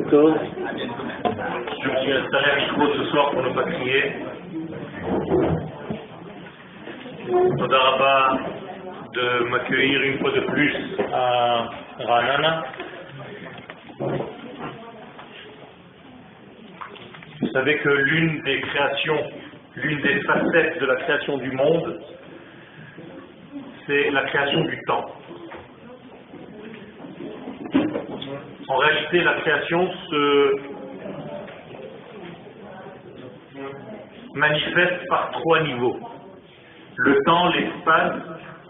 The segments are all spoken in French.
Tov. Je me suis installé à micro ce soir pour ne pas crier. Toda Rabba de m'accueillir une fois de plus à Ranana. Vous savez que l'une des facettes de la création du monde, c'est la création du temps. En réalité, la création se manifeste par trois niveaux. Le temps, l'espace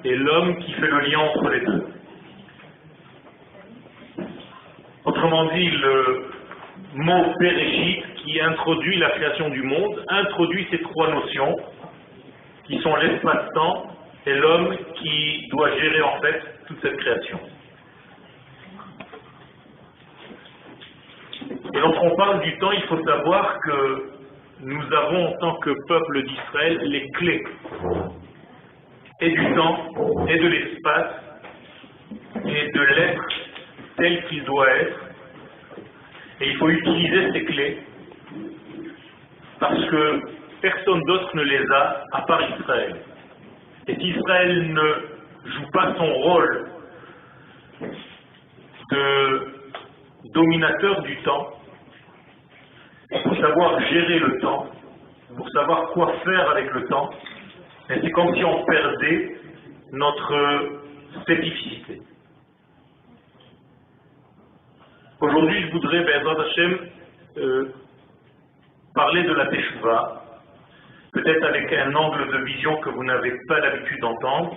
et l'homme qui fait le lien entre les deux. Autrement dit, le mot Bereshit qui introduit la création du monde, introduit ces trois notions qui sont l'espace-temps et l'homme qui doit gérer en fait toute cette création. Et lorsqu'on parle du temps, il faut savoir que nous avons en tant que peuple d'Israël les clés et du temps et de l'espace et de l'être tel qu'il doit être. Et il faut utiliser ces clés parce que personne d'autre ne les a à part Israël. Et si Israël ne joue pas son rôle de dominateur du temps, pour savoir gérer le temps, pour savoir quoi faire avec le temps, c'est comme si on perdait notre spécificité. Aujourd'hui, je voudrais, Be'ezrat Hashem, parler de la Teshuvah, peut-être avec un angle de vision que vous n'avez pas l'habitude d'entendre.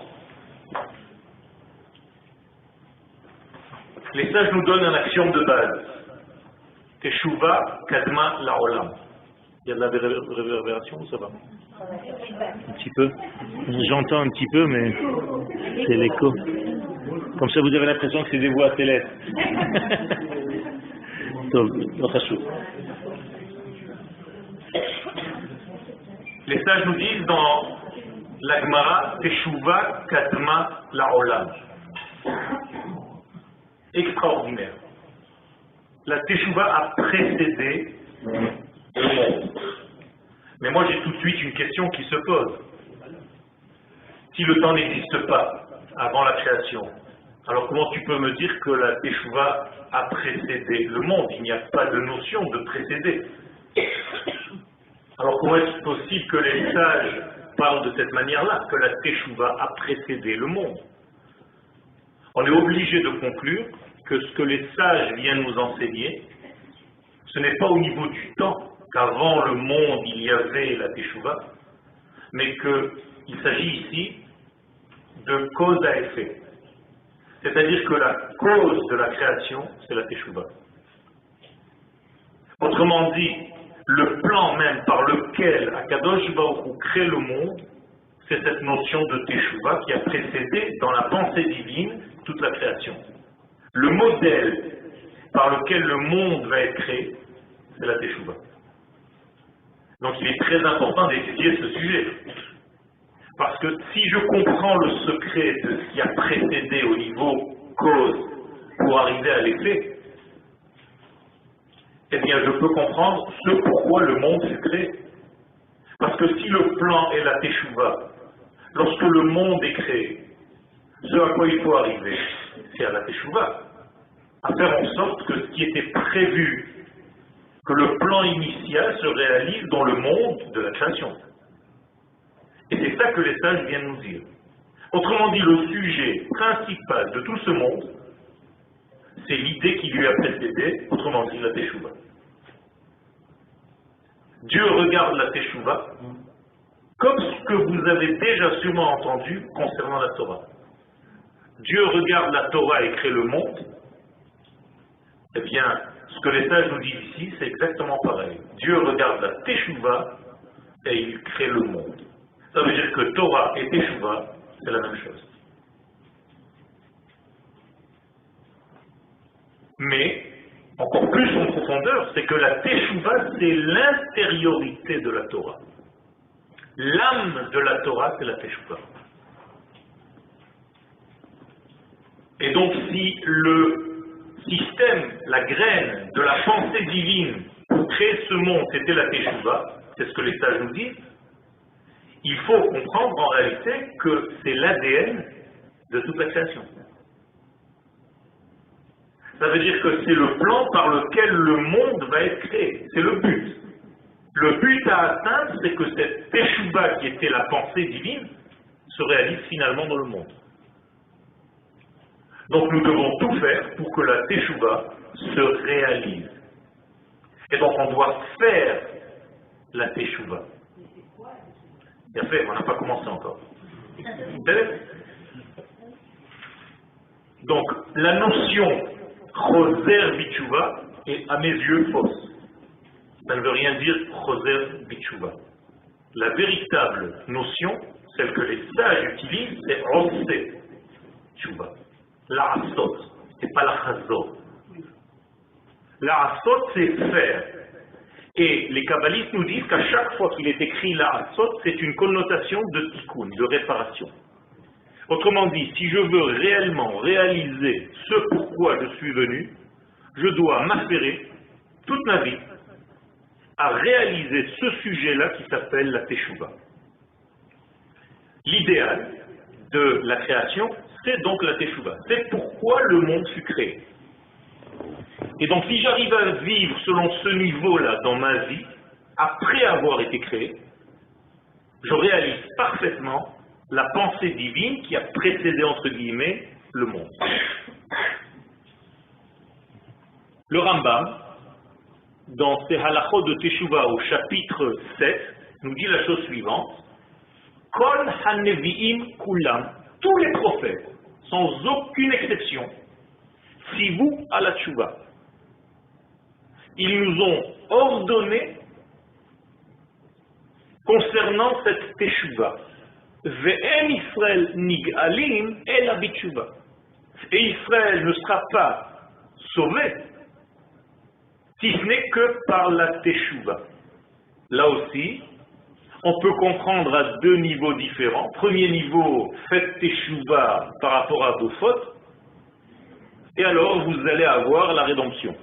Les sages nous donnent un axiome de base. Teshuvah kadma la'olam. Il y a de la réverbération ou ça va? Un petit peu. J'entends un petit peu, mais c'est l'écho. Comme ça, vous avez l'impression que c'est des voix célestes. Les sages nous disent dans la Gemara, Teshuvah kadma la'olam. Extraordinaire. La Teshuvah a précédé le monde. Mais moi j'ai tout de suite une question qui se pose. Si le temps n'existe pas avant la création, alors comment tu peux me dire que la Teshuvah a précédé le monde? Il n'y a pas de notion de précéder. Alors comment est-ce possible que les sages parlent de cette manière-là, que la Teshuvah a précédé le monde? On est obligé de conclure que ce que les sages viennent nous enseigner, ce n'est pas au niveau du temps, qu'avant le monde il y avait la Teshuvah, mais qu'il s'agit ici de cause à effet. C'est-à-dire que la cause de la création, c'est la Teshuvah. Autrement dit, le plan même par lequel Akadosh Baruch Hu crée le monde, c'est cette notion de Teshuvah qui a précédé dans la pensée divine toute la création. Le modèle par lequel le monde va être créé, c'est la Teshuvah. Donc il est très important d'étudier ce sujet. Parce que si je comprends le secret de ce qui a précédé au niveau cause pour arriver à l'effet, eh bien je peux comprendre ce pourquoi le monde s'est créé. Parce que si le plan est la Teshuvah, lorsque le monde est créé, ce à quoi il faut arriver, c'est à la Teshuvah. À faire en sorte que ce qui était prévu, que le plan initial se réalise dans le monde de la création. Et c'est ça que les sages viennent nous dire. Autrement dit, le sujet principal de tout ce monde, c'est l'idée qui lui a précédé, autrement dit la Teshuvah. Dieu regarde la Teshuvah comme ce que vous avez déjà sûrement entendu concernant la Torah. Dieu regarde la Torah et crée le monde. Eh bien, ce que les sages nous disent ici, c'est exactement pareil. Dieu regarde la Teshuvah et il crée le monde. Ça veut dire que Torah et Teshuvah, c'est la même chose. Mais, encore plus en profondeur, c'est que la Teshuvah, c'est l'intériorité de la Torah. L'âme de la Torah, c'est la Teshuvah. Et donc, si le système, la graine de la pensée divine pour créer ce monde, c'était la Teshuvah, c'est ce que les sages nous disent, il faut comprendre en réalité que c'est l'ADN de toute la création. Ça veut dire que c'est le plan par lequel le monde va être créé. C'est le but. Le but à atteindre, c'est que cette Teshuvah qui était la pensée divine se réalise finalement dans le monde. Donc nous devons tout faire pour que la Teshuvah se réalise. Et donc on doit faire la Teshuvah. Bien fait, on n'a pas commencé encore. Donc la notion Choser Bitshuva est à mes yeux fausse. Ça ne veut rien dire Choser Bitshuva. La véritable notion, celle que les sages utilisent, c'est Ose Tshuva. La Asot, c'est pas la Chazot. La Asot, c'est faire. Et les kabbalistes nous disent qu'à chaque fois qu'il est écrit la Asot, c'est une connotation de tikkun, de réparation. Autrement dit, si je veux réellement réaliser ce pourquoi je suis venu, je dois m'affairer toute ma vie à réaliser ce sujet-là qui s'appelle la Teshuvah. L'idéal de la création, c'est donc la Teshuvah. C'est pourquoi le monde fut créé. Et donc si j'arrive à vivre selon ce niveau-là dans ma vie, après avoir été créé, je réalise parfaitement la pensée divine qui a précédé, entre guillemets, le monde. Le Rambam, dans ses halachot de Teshuvah au chapitre 7, nous dit la chose suivante. Kol hanevi'im kulam, tous les prophètes, sans aucune exception, sivu à la Teshuvah. Ils nous ont ordonné concernant cette Teshuvah. Ve'em Israël nig'alim ela b'teshuvah. Et Israël ne sera pas sauvé si ce n'est que par la Teshuvah. Là aussi, on peut comprendre à deux niveaux différents. Premier niveau, faites Teshuvah par rapport à vos fautes, et alors vous allez avoir la rédemption.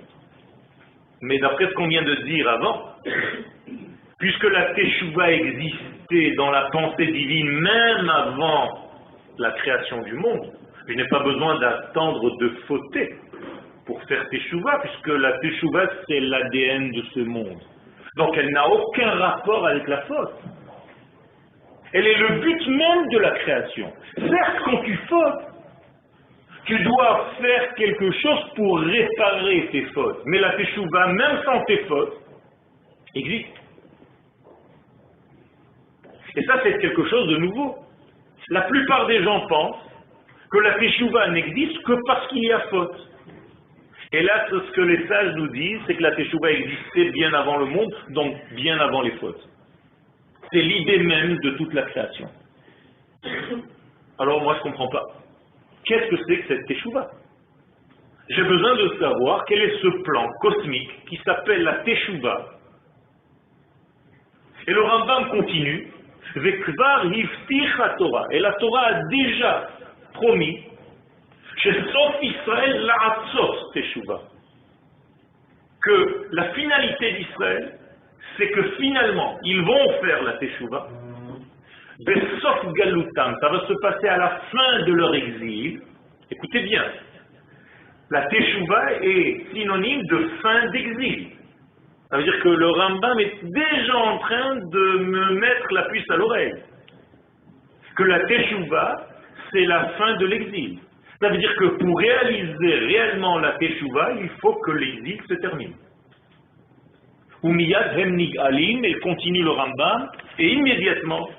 Mais d'après ce qu'on vient de dire avant, puisque la Teshuvah existait dans la pensée divine même avant la création du monde, je n'ai pas besoin d'attendre de fauter pour faire Teshuvah, puisque la Teshuvah c'est l'ADN de ce monde. Donc elle n'a aucun rapport avec la faute. Elle est le but même de la création. Certes, quand tu fautes, tu dois faire quelque chose pour réparer tes fautes. Mais la Teshuvah, même sans tes fautes, existe. Et ça, c'est quelque chose de nouveau. La plupart des gens pensent que la Teshuvah n'existe que parce qu'il y a faute. Et là, ce que les sages nous disent, c'est que la Teshuvah existait bien avant le monde, donc bien avant les fautes. C'est l'idée même de toute la création. Alors moi, je ne comprends pas. Qu'est-ce que c'est que cette Teshuvah? J'ai besoin de savoir quel est ce plan cosmique qui s'appelle la Teshuvah. Et le Rambam continue, Vekvar hifticha Torah. Et la Torah a déjà promis, chez Sof Israël la'atzot Teshuvah, que la finalité d'Israël, c'est que finalement, ils vont faire la Teshuvah. Besof Galutam, ça va se passer à la fin de leur exil. Écoutez bien, la Teshuvah est synonyme de fin d'exil. Ça veut dire que le Rambam est déjà en train de me mettre la puce à l'oreille. Que la Teshuvah, c'est la fin de l'exil. Ça veut dire que pour réaliser réellement la Teshuvah, il faut que l'exil se termine. Umiyad hemnig alim, et continue le Rambam, et immédiatement,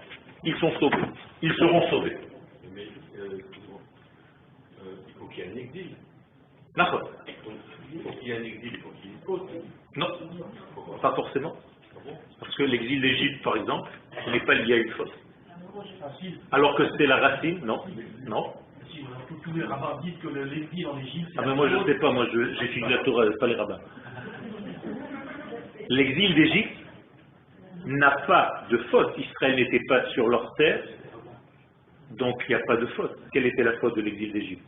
ils sont sauvés. Ils seront sauvés. Mais il faut qu'il y ait un exil. D'accord. Donc, il faut qu'il y ait un exil, il faut qu'il y ait une faute. Non, pas forcément. Parce que l'exil d'Égypte, par exemple, n'est pas lié à une faute. Alors que c'est la racine, non. Non. Tous les rabbins disent que l'exil en Égypte... Ah ben moi je ne sais pas, moi j'étudie la Torah, pas les rabbins. L'exil d'Égypte n'a pas de faute. Israël n'était pas sur leur terre, donc il n'y a pas de faute. Quelle était la faute de l'exil d'Égypte?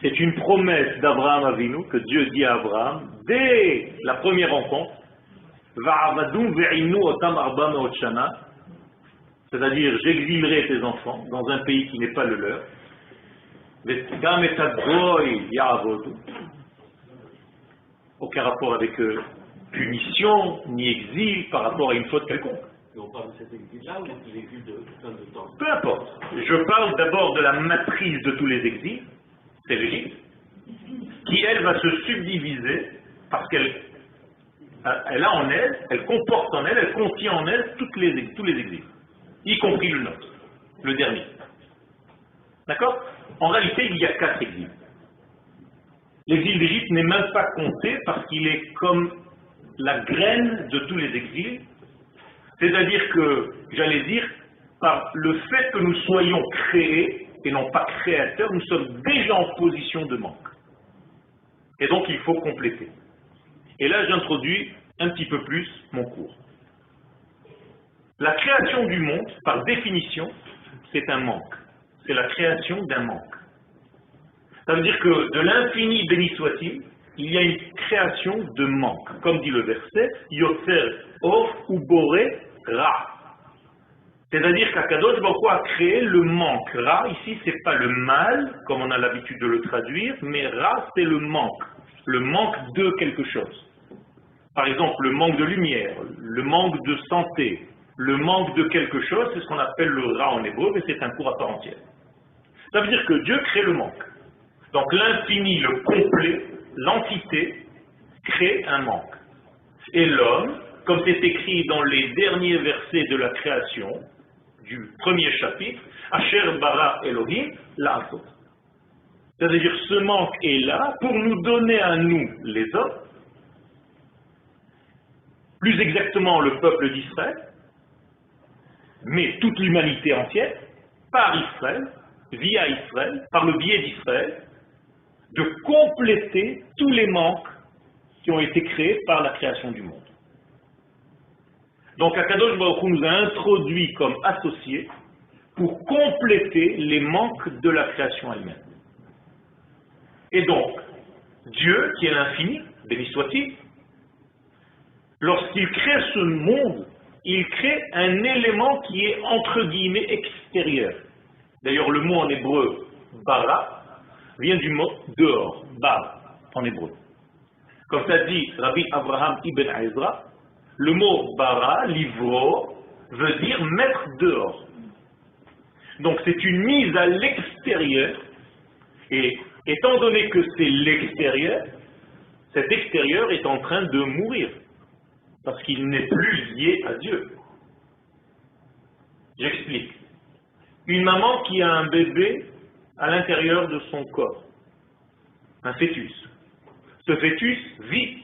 C'est une promesse d'Abraham Avinu que Dieu dit à Abraham dès la première rencontre. C'est-à-dire, j'exilerai tes enfants dans un pays qui n'est pas le leur. Aucun rapport avec punition ni exil par rapport à une faute quelconque. Et on parle de cet exil-là ou de l'exil de plein de temps? Peu importe. Je parle d'abord de la matrice de tous les exils, c'est l'Égypte, qui elle va se subdiviser parce qu'elle a en elle, elle comporte en elle, elle contient en elle tous les exils, y compris le nôtre, le dernier. D'accord? En réalité, il y a 4 exils. L'exil d'Égypte n'est même pas compté parce qu'il est comme la graine de tous les exils. C'est-à-dire que, j'allais dire, par le fait que nous soyons créés et non pas créateurs, nous sommes déjà en position de manque. Et donc il faut compléter. Et là j'introduis un petit peu plus mon cours. La création du monde, par définition, c'est un manque. C'est la création d'un manque. Ça veut dire que de l'infini béni soit-il, il y a une création de manque. Comme dit le verset, Yotzer Or ou Boré Ra. C'est-à-dire qu'Akadosh Baruch Hu a créé le manque. Ra, ici, c'est pas le mal, comme on a l'habitude de le traduire, mais Ra, c'est le manque de quelque chose. Par exemple, le manque de lumière, le manque de santé, le manque de quelque chose, c'est ce qu'on appelle le Ra en hébreu, mais c'est un cours à part entière. Ça veut dire que Dieu crée le manque. Donc l'infini, le complet, l'entité, crée un manque. Et l'homme, comme c'est écrit dans les derniers versets de la création, du premier chapitre, Asher bara Elohim la'asot. C'est-à-dire ce manque est là pour nous donner à nous, les hommes, plus exactement le peuple d'Israël, mais toute l'humanité entière, par Israël, via Israël, par le biais d'Israël, de compléter tous les manques qui ont été créés par la création du monde. Donc Akadosh Baruch Hu nous a introduits comme associés pour compléter les manques de la création elle-même. Et donc, Dieu, qui est l'infini, béni soit-il, lorsqu'il crée ce monde, il crée un élément qui est entre guillemets extérieur. D'ailleurs, le mot en hébreu, bara, vient du mot dehors, bar, en hébreu. Comme ça dit Rabbi Abraham ibn Ezra, le mot bara, livro, veut dire mettre dehors. Donc c'est une mise à l'extérieur, et étant donné que c'est l'extérieur, cet extérieur est en train de mourir, parce qu'il n'est plus lié à Dieu. J'explique. Une maman qui a un bébé à l'intérieur de son corps, un fœtus. Ce fœtus vit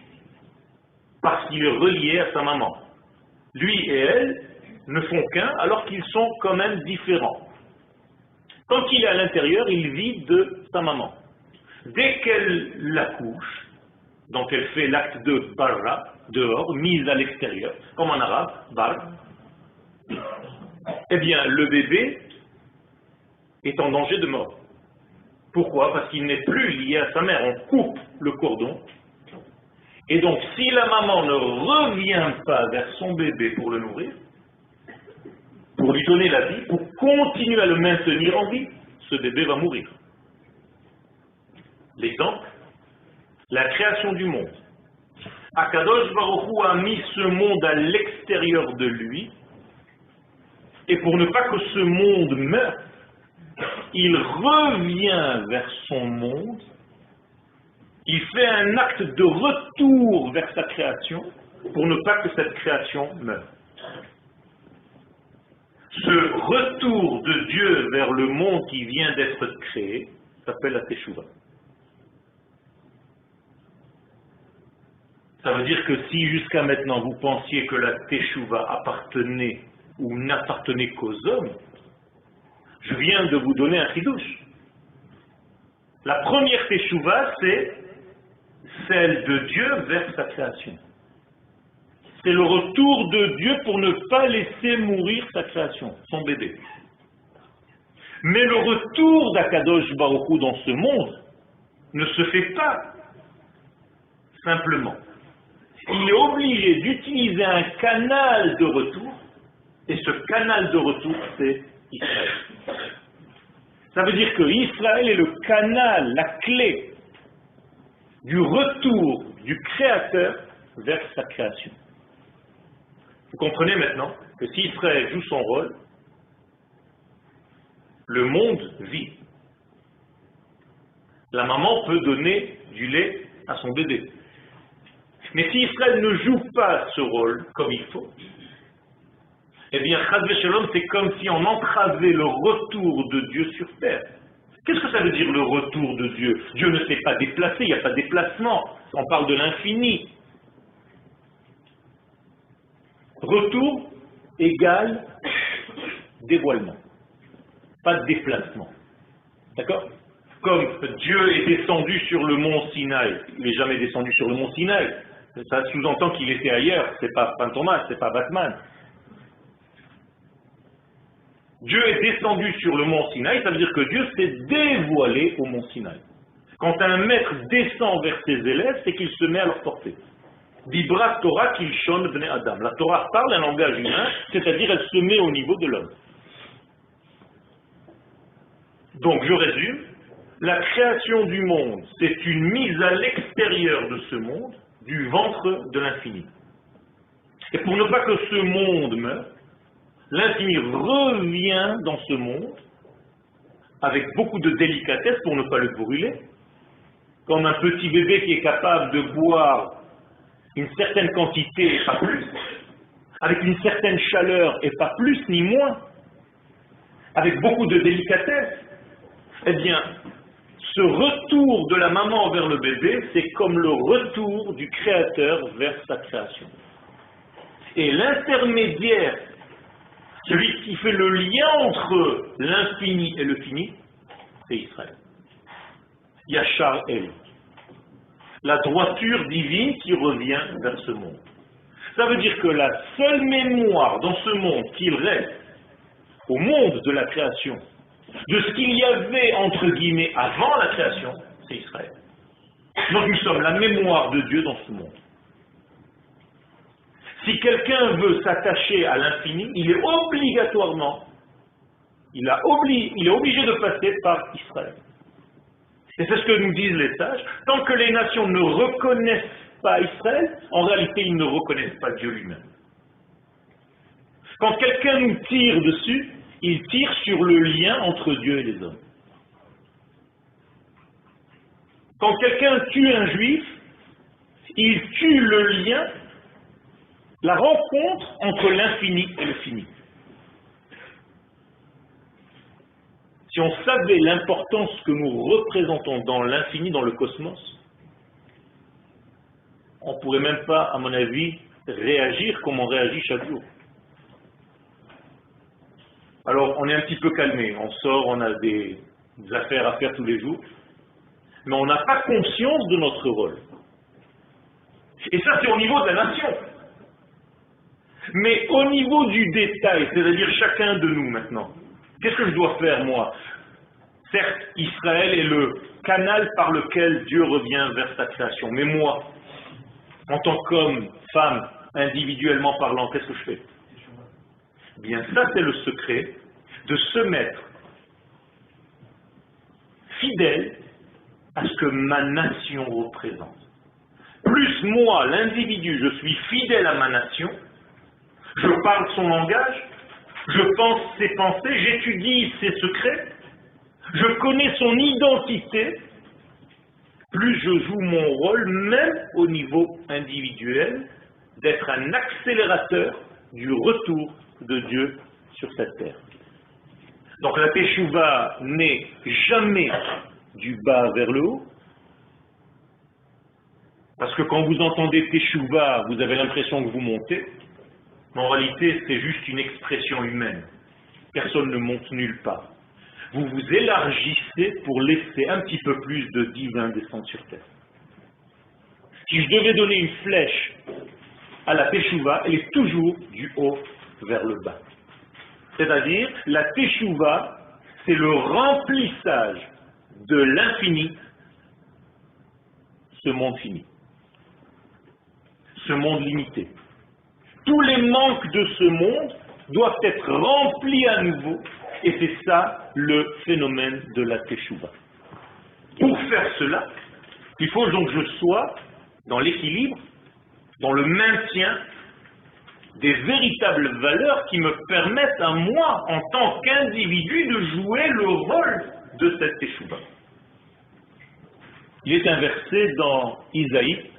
parce qu'il est relié à sa maman. Lui et elle ne font qu'un alors qu'ils sont quand même différents. Quand il est à l'intérieur, il vit de sa maman. Dès qu'elle l'accouche, donc elle fait l'acte de barra, dehors, mise à l'extérieur, comme en arabe, bar, eh bien le bébé est en danger de mort. Pourquoi? Parce qu'il n'est plus lié à sa mère. On coupe le cordon. Et donc, si la maman ne revient pas vers son bébé pour le nourrir, pour lui donner la vie, pour continuer à le maintenir en vie, ce bébé va mourir. L'exemple, la création du monde. Akadosh Baruch Hu a mis ce monde à l'extérieur de lui, et pour ne pas que ce monde meure, il revient vers son monde, il fait un acte de retour vers sa création pour ne pas que cette création meure. Ce retour de Dieu vers le monde qui vient d'être créé s'appelle la Teshuvah. Ça veut dire que si jusqu'à maintenant vous pensiez que la Teshuvah appartenait ou n'appartenait qu'aux hommes, je viens de vous donner un chidouche. La première Teshuvah, c'est celle de Dieu vers sa création. C'est le retour de Dieu pour ne pas laisser mourir sa création, son bébé. Mais le retour d'Akadosh Baruch Hu dans ce monde, ne se fait pas simplement. Il est obligé d'utiliser un canal de retour, et ce canal de retour, c'est Israël. Ça veut dire que Israël est le canal, la clé du retour du Créateur vers sa création. Vous comprenez maintenant que si Israël joue son rôle, le monde vit. La maman peut donner du lait à son bébé. Mais si Israël ne joue pas ce rôle comme il faut, eh bien, Chas v'Shalom, c'est comme si on entravait le retour de Dieu sur terre. Qu'est-ce que ça veut dire le retour de Dieu? Dieu ne s'est pas déplacé, il n'y a pas de déplacement. On parle de l'infini. Retour égale dévoilement. Pas de déplacement. D'accord? Comme Dieu est descendu sur le mont Sinaï. Il n'est jamais descendu sur le mont Sinaï. Ça sous-entend qu'il était ailleurs. C'est pas Fantomas, c'est pas Batman. Dieu est descendu sur le mont Sinaï, ça veut dire que Dieu s'est dévoilé au mont Sinaï. Quand un maître descend vers ses élèves, c'est qu'il se met à leur portée. Bibra Torah Kilshon Bnei Adam. La Torah parle un langage humain, c'est-à-dire elle se met au niveau de l'homme. Donc je résume, la création du monde, c'est une mise à l'extérieur de ce monde, du ventre de l'infini. Et pour ne pas que ce monde meure, l'infini revient dans ce monde avec beaucoup de délicatesse pour ne pas le brûler, comme un petit bébé qui est capable de boire une certaine quantité et pas plus, avec une certaine chaleur et pas plus ni moins, avec beaucoup de délicatesse. Eh bien, ce retour de la maman vers le bébé, c'est comme le retour du Créateur vers sa création. Et l'intermédiaire, celui qui fait le lien entre l'infini et le fini, c'est Israël. Yachar El. La droiture divine qui revient vers ce monde. Ça veut dire que la seule mémoire dans ce monde qu'il reste au monde de la création, de ce qu'il y avait entre guillemets avant la création, c'est Israël. Donc nous sommes la mémoire de Dieu dans ce monde. Si quelqu'un veut s'attacher à l'infini, il est obligatoirement, il est obligé de passer par Israël. Et c'est ce que nous disent les sages. Tant que les nations ne reconnaissent pas Israël, en réalité, ils ne reconnaissent pas Dieu lui-même. Quand quelqu'un nous tire dessus, il tire sur le lien entre Dieu et les hommes. Quand quelqu'un tue un juif, il tue le lien, la rencontre entre l'infini et le fini. Si on savait l'importance que nous représentons dans l'infini, dans le cosmos, on ne pourrait même pas, à mon avis, réagir comme on réagit chaque jour. Alors, on est un petit peu calmé, on sort, on a des affaires à faire tous les jours, mais on n'a pas conscience de notre rôle. Et ça, c'est au niveau de la nation. Mais au niveau du détail, c'est-à-dire chacun de nous maintenant, qu'est-ce que je dois faire, moi? Certes, Israël est le canal par lequel Dieu revient vers sa création. Mais moi, en tant qu'homme, femme, individuellement parlant, qu'est-ce que je fais? Bien, ça, c'est le secret de se mettre fidèle à ce que ma nation représente. Plus moi, l'individu, je suis fidèle à ma nation, je parle son langage, je pense ses pensées, j'étudie ses secrets, je connais son identité, plus je joue mon rôle, même au niveau individuel, d'être un accélérateur du retour de Dieu sur cette terre. Donc la Teshuvah n'est jamais du bas vers le haut, parce que quand vous entendez Teshuvah, vous avez l'impression que vous montez, mais en réalité c'est juste une expression humaine. Personne ne monte nulle part. Vous vous élargissez pour laisser un petit peu plus de divin descendre sur terre. Si je devais donner une flèche à la Teshuvah, elle est toujours du haut vers le bas. C'est-à-dire, la Teshuvah, c'est le remplissage de l'infini ce monde fini, ce monde limité. Tous les manques de ce monde doivent être remplis à nouveau, et c'est ça le phénomène de la Teshuvah. Pour faire cela, il faut donc que je sois dans l'équilibre, dans le maintien des véritables valeurs qui me permettent à moi, en tant qu'individu, de jouer le rôle de cette Teshuvah. Il est un verset dans Isaïe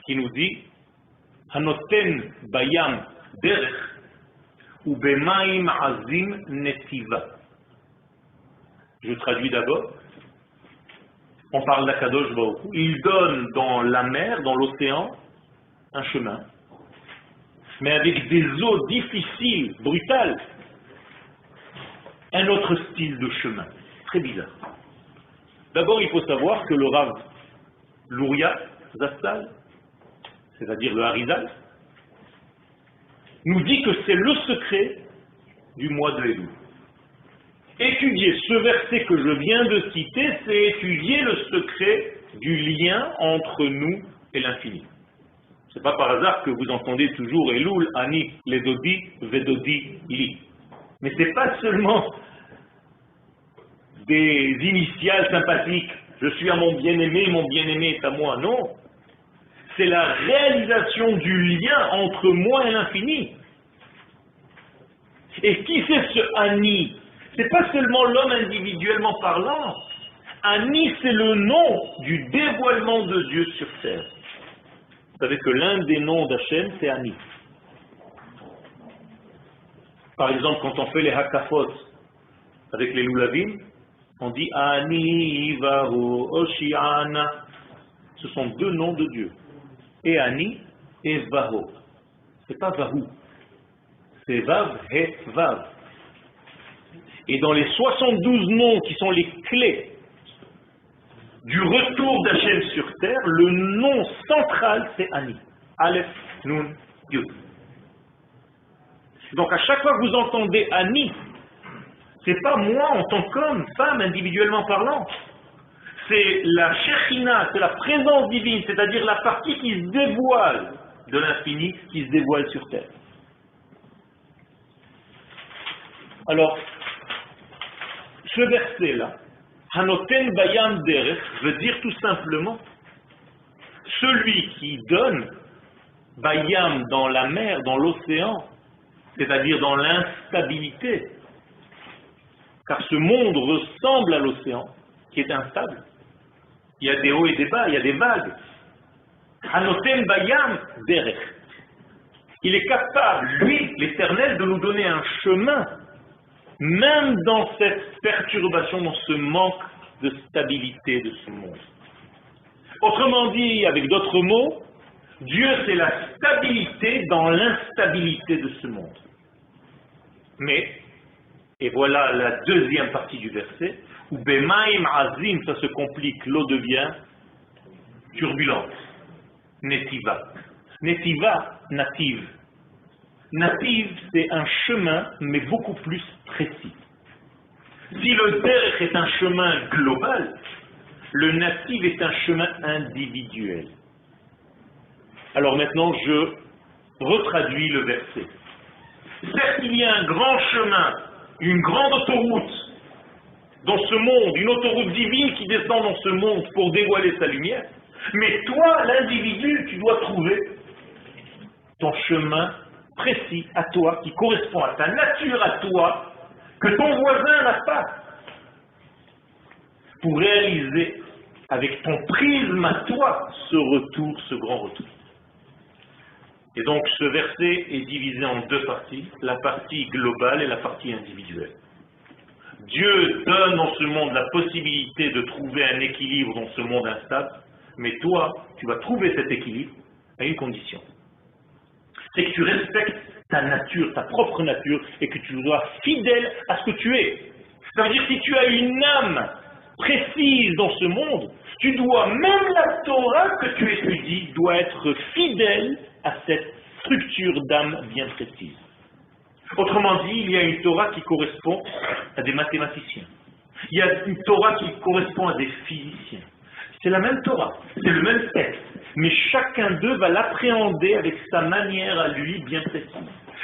qui nous dit Hanoten bayam derech ou bemaim azim netiva. Je traduis d'abord. On parle d'Akadosh Baruch Hu. Il donne dans la mer, dans l'océan, un chemin, mais avec des eaux difficiles, brutales, un autre style de chemin, très bizarre. D'abord, il faut savoir que le Rav Luria Zatzal, c'est-à-dire le Harizal, nous dit que c'est le secret du mois de Elul. Étudier ce verset que je viens de citer, c'est étudier le secret du lien entre nous et l'infini. Ce n'est pas par hasard que vous entendez toujours Elul, Ani, Ledodi, Vedodi, Li. Mais ce n'est pas seulement des initiales sympathiques. Je suis à mon bien-aimé est à moi. Non. C'est la réalisation du lien entre moi et l'infini. Et qui c'est ce Ani? C'est pas seulement l'homme individuellement parlant. Ani, c'est le nom du dévoilement de Dieu sur terre. Vous savez que l'un des noms d'Hachem, c'est Ani. Par exemple, quand on fait les hakafot avec les lulavim, on dit Ani, Vahu, Oshiana. Ce sont deux noms de Dieu. Et Ani et Vahu. C'est pas Vahu. C'est Vav et Vav. Et dans les 72 noms qui sont les clés du retour d'Hachem sur terre, le nom central c'est Ani. Aleph, Nun, Yud. Donc à chaque fois que vous entendez Ani, c'est pas moi en tant qu'homme, femme, individuellement parlant. C'est la Shekhinah, c'est la présence divine, c'est-à-dire la partie qui se dévoile de l'infini, qui se dévoile sur terre. Alors, ce verset-là, Hanoten Bayam Derech, veut dire tout simplement celui qui donne Bayam dans la mer, dans l'océan, c'est-à-dire dans l'instabilité, car ce monde ressemble à l'océan, qui est instable. Il y a des hauts et des bas, il y a des vagues. Hanoten Bayam Derech. Il est capable, lui, l'Éternel, de nous donner un chemin, même dans cette perturbation, dans ce manque de stabilité de ce monde. Autrement dit, avec d'autres mots, Dieu c'est la stabilité dans l'instabilité de ce monde. Mais, et voilà la deuxième partie du verset, où Bemaim Azim, ça se complique, l'eau devient turbulente. Netiva. Netiva, native. Native, c'est un chemin, mais beaucoup plus précis. Si le derech est un chemin global, le native est un chemin individuel. Alors maintenant, je retraduis le verset. Certes, il y a un grand chemin, une grande autoroute dans ce monde, une autoroute divine qui descend dans ce monde pour dévoiler sa lumière. Mais toi, l'individu, tu dois trouver ton chemin précis à toi, qui correspond à ta nature à toi, que ton voisin n'a pas, pour réaliser avec ton prisme à toi ce retour, ce grand retour. Et donc ce verset est divisé en deux parties, la partie globale et la partie individuelle. Dieu donne dans ce monde la possibilité de trouver un équilibre dans ce monde instable, mais toi, tu vas trouver cet équilibre à une condition. C'est que tu respectes ta nature, ta propre nature, et que tu sois fidèle à ce que tu es. Ça veut dire que si tu as une âme précise dans ce monde, tu dois, même la Torah que tu étudies, doit être fidèle à cette structure d'âme bien précise. Autrement dit, il y a une Torah qui correspond à des mathématiciens. Il y a une Torah qui correspond à des physiciens. C'est la même Torah, c'est le même texte. Mais chacun d'eux va l'appréhender avec sa manière à lui bien précise.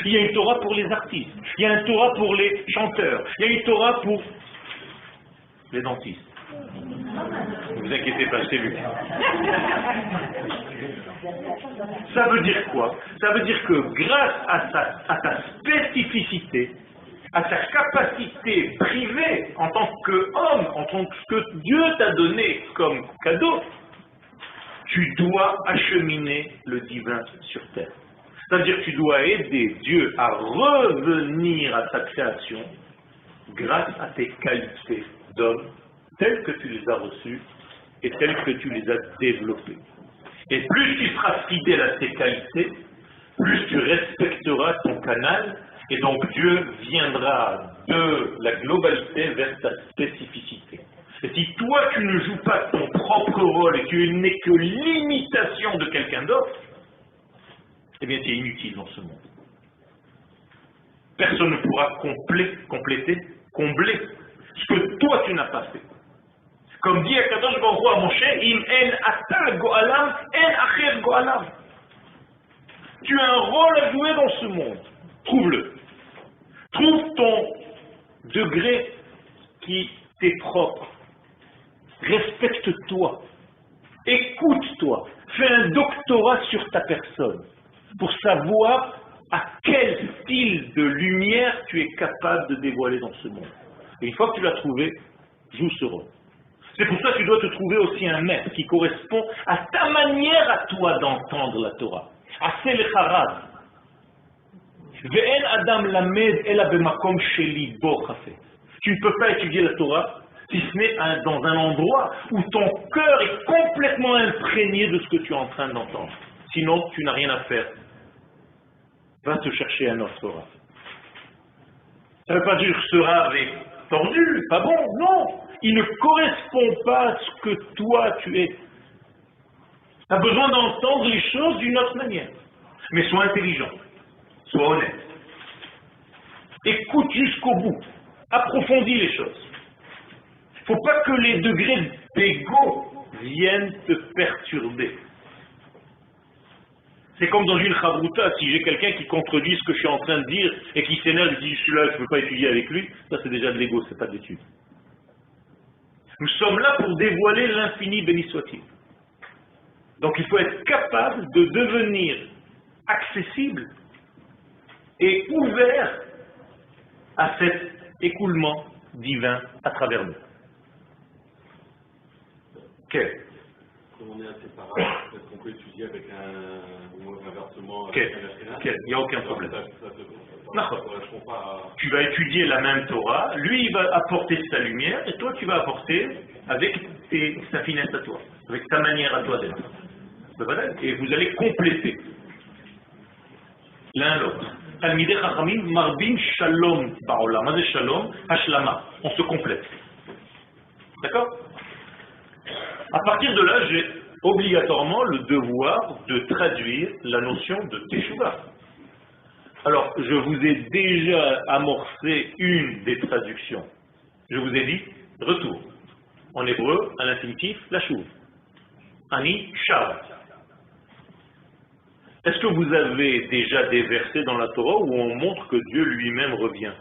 Il y a une Torah pour les artistes, il y a une Torah pour les chanteurs, il y a une Torah pour les dentistes. Ne vous inquiétez pas, c'est lui. Ça veut dire quoi? Ça veut dire que grâce à ta spécificité, à ta capacité privée en tant qu'homme, en tant que Dieu t'a donné comme cadeau, tu dois acheminer le divin sur terre. C'est-à-dire que tu dois aider Dieu à revenir à sa création grâce à tes qualités d'homme telles que tu les as reçues et telles que tu les as développées. Et plus tu seras fidèle à tes qualités, plus tu respecteras ton canal, et donc Dieu viendra de la globalité vers ta spécificité. Et si toi tu ne joues pas ton propre rôle et tu n'es que l'imitation de quelqu'un d'autre, eh bien tu es inutile dans ce monde. Personne ne pourra compléter, combler ce que toi tu n'as pas fait. Comme dit Akadosh Baruch Hu à Moshe, im en ata go'alam, en acher go'alam. Tu as un rôle à jouer dans ce monde. Trouve-le. Trouve ton degré qui t'est propre. Respecte-toi. Écoute-toi. Fais un doctorat sur ta personne pour savoir à quel style de lumière tu es capable de dévoiler dans ce monde. Et une fois que tu l'as trouvé, joue ce rôle. C'est pour ça que tu dois te trouver aussi un maître qui correspond à ta manière à toi d'entendre la Torah. Assez le charav. Ve'en adam lamed ela bemakom sheli bo chafetz. Tu ne peux pas étudier la Torah si ce n'est dans un endroit où ton cœur est complètement imprégné de ce que tu es en train d'entendre. Sinon, tu n'as rien à faire. Va te chercher un autre Rav. Ça ne veut pas dire que ce Rav est tordu, pas bon, non. Il ne correspond pas à ce que toi tu es. Tu as besoin d'entendre les choses d'une autre manière. Mais sois intelligent, sois honnête. Écoute jusqu'au bout. Approfondis les choses. Il ne faut pas que les degrés d'ego viennent te perturber. C'est comme dans une chavruta, si j'ai quelqu'un qui contredit ce que je suis en train de dire et qui s'énerve et dit celui-là je ne peux pas étudier avec lui, ça c'est déjà de l'ego, c'est pas de l'étude. Nous sommes là pour dévoiler l'infini, béni soit-il. Donc il faut être capable de devenir accessible et ouvert à cet écoulement divin à travers nous. Quel? Comme on est inséparable, est-ce qu'on peut étudier avec un inversement avec un Il n'y a aucun problème. Ça correspond pas à... Tu vas étudier la même Torah, lui il va apporter sa lumière, et toi tu vas apporter avec sa finesse à toi, avec ta manière à toi d'être. Et vous allez compléter l'un l'autre. Talmidei Chachamim marbim shalom ba'olam. Mazé shalom, hashlama. On se complète. D'accord? À partir de là, j'ai obligatoirement le devoir de traduire la notion de teshuva. Alors, je vous ai déjà amorcé une des traductions. Je vous ai dit retour. En hébreu, à l'infinitif, la chouv. Ani shav. Est-ce que vous avez déjà des versets dans la Torah où on montre que Dieu lui-même revient?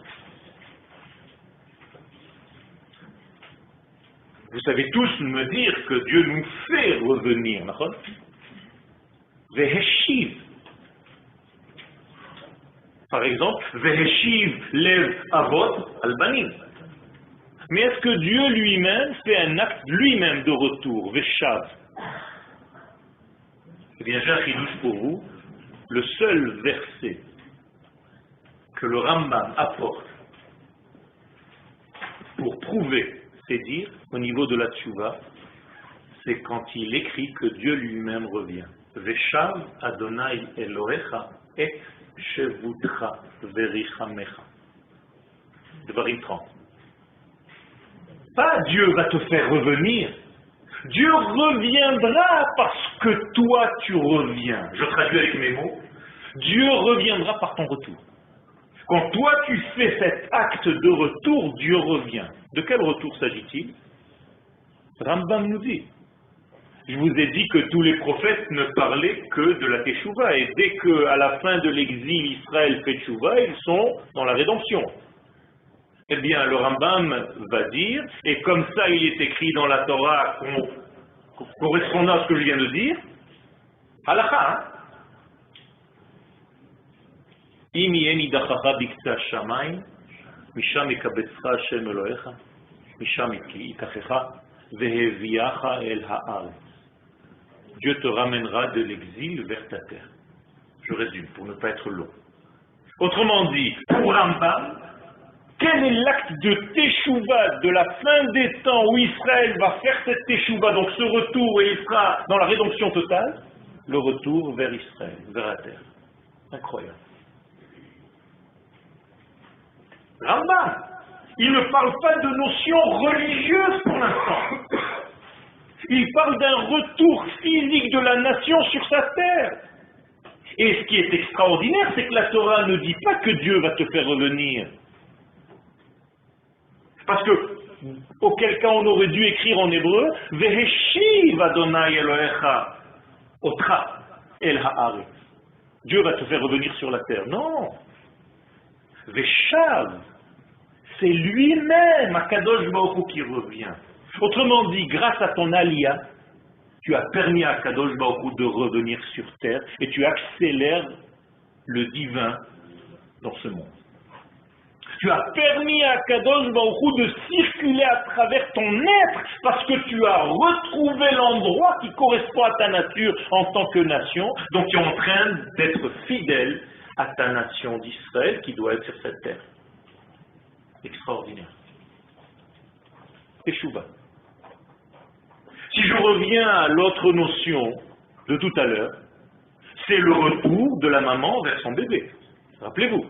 Vous savez tous me dire que Dieu nous fait revenir. Veheshiv. Par exemple, Veheshiv lev avot albanim. Mais est-ce que Dieu lui-même fait un acte lui-même de retour? Veshav. Eh bien, j'ai un chidouche pour vous. Le seul verset que le Rambam apporte pour prouver ses dires au niveau de la tchouva, c'est quand il écrit que Dieu lui-même revient. Veshav Adonai Elohecha et Shevutcha Verichamecha. Devarim 30. Pas Dieu va te faire revenir. Dieu reviendra parce que toi tu reviens. Je traduis avec mes mots. Dieu reviendra par ton retour. Quand toi tu fais cet acte de retour, Dieu revient. De quel retour s'agit-il? Rambam nous dit Je vous ai dit que tous les prophètes ne parlaient que de la Teshuvah. Et dès qu'à la fin de l'exil, Israël fait Teshuvah, ils sont dans la rédemption. Eh bien, le Rambam va dire, et comme ça il est écrit dans la Torah correspondant à ce que je viens de dire, halakha, hein? Im yeh nidachacha biktzeh hashamayim, misham yikabetzcha Hashem Elohecha, misham yikachecha, veheviacha el haaretz. Dieu te ramènera de l'exil vers ta terre. Je résume pour ne pas être long. Autrement dit, pour Rambam, quel est l'acte de Teshuvah de la fin des temps où Israël va faire cette Teshuvah, donc ce retour et il sera dans la rédemption totale? Le retour vers Israël, vers la terre. Incroyable. Rambam, il ne parle pas de notions religieuses pour l'instant. Il parle d'un retour physique de la nation sur sa terre. Et ce qui est extraordinaire, c'est que la Torah ne dit pas que Dieu va te faire revenir. Parce que, auquel cas on aurait dû écrire en hébreu, Veheshiv Adonai Elohecha Otra El Haaretz. Dieu va te faire revenir sur la terre. Non. Veshav, c'est lui-même, Akadosh Baruch Hu, qui revient. Autrement dit, grâce à ton alia, tu as permis à Akadosh Baruch Hu de revenir sur terre et tu accélères le divin dans ce monde. Tu as permis à Kadosh Baruch Hu de circuler à travers ton être parce que tu as retrouvé l'endroit qui correspond à ta nature en tant que nation. Donc tu es en train d'être fidèle à ta nation d'Israël qui doit être sur cette terre. Extraordinaire. Teshuvah. Si je reviens à l'autre notion de tout à l'heure, c'est le retour de la maman vers son bébé. Rappelez-vous.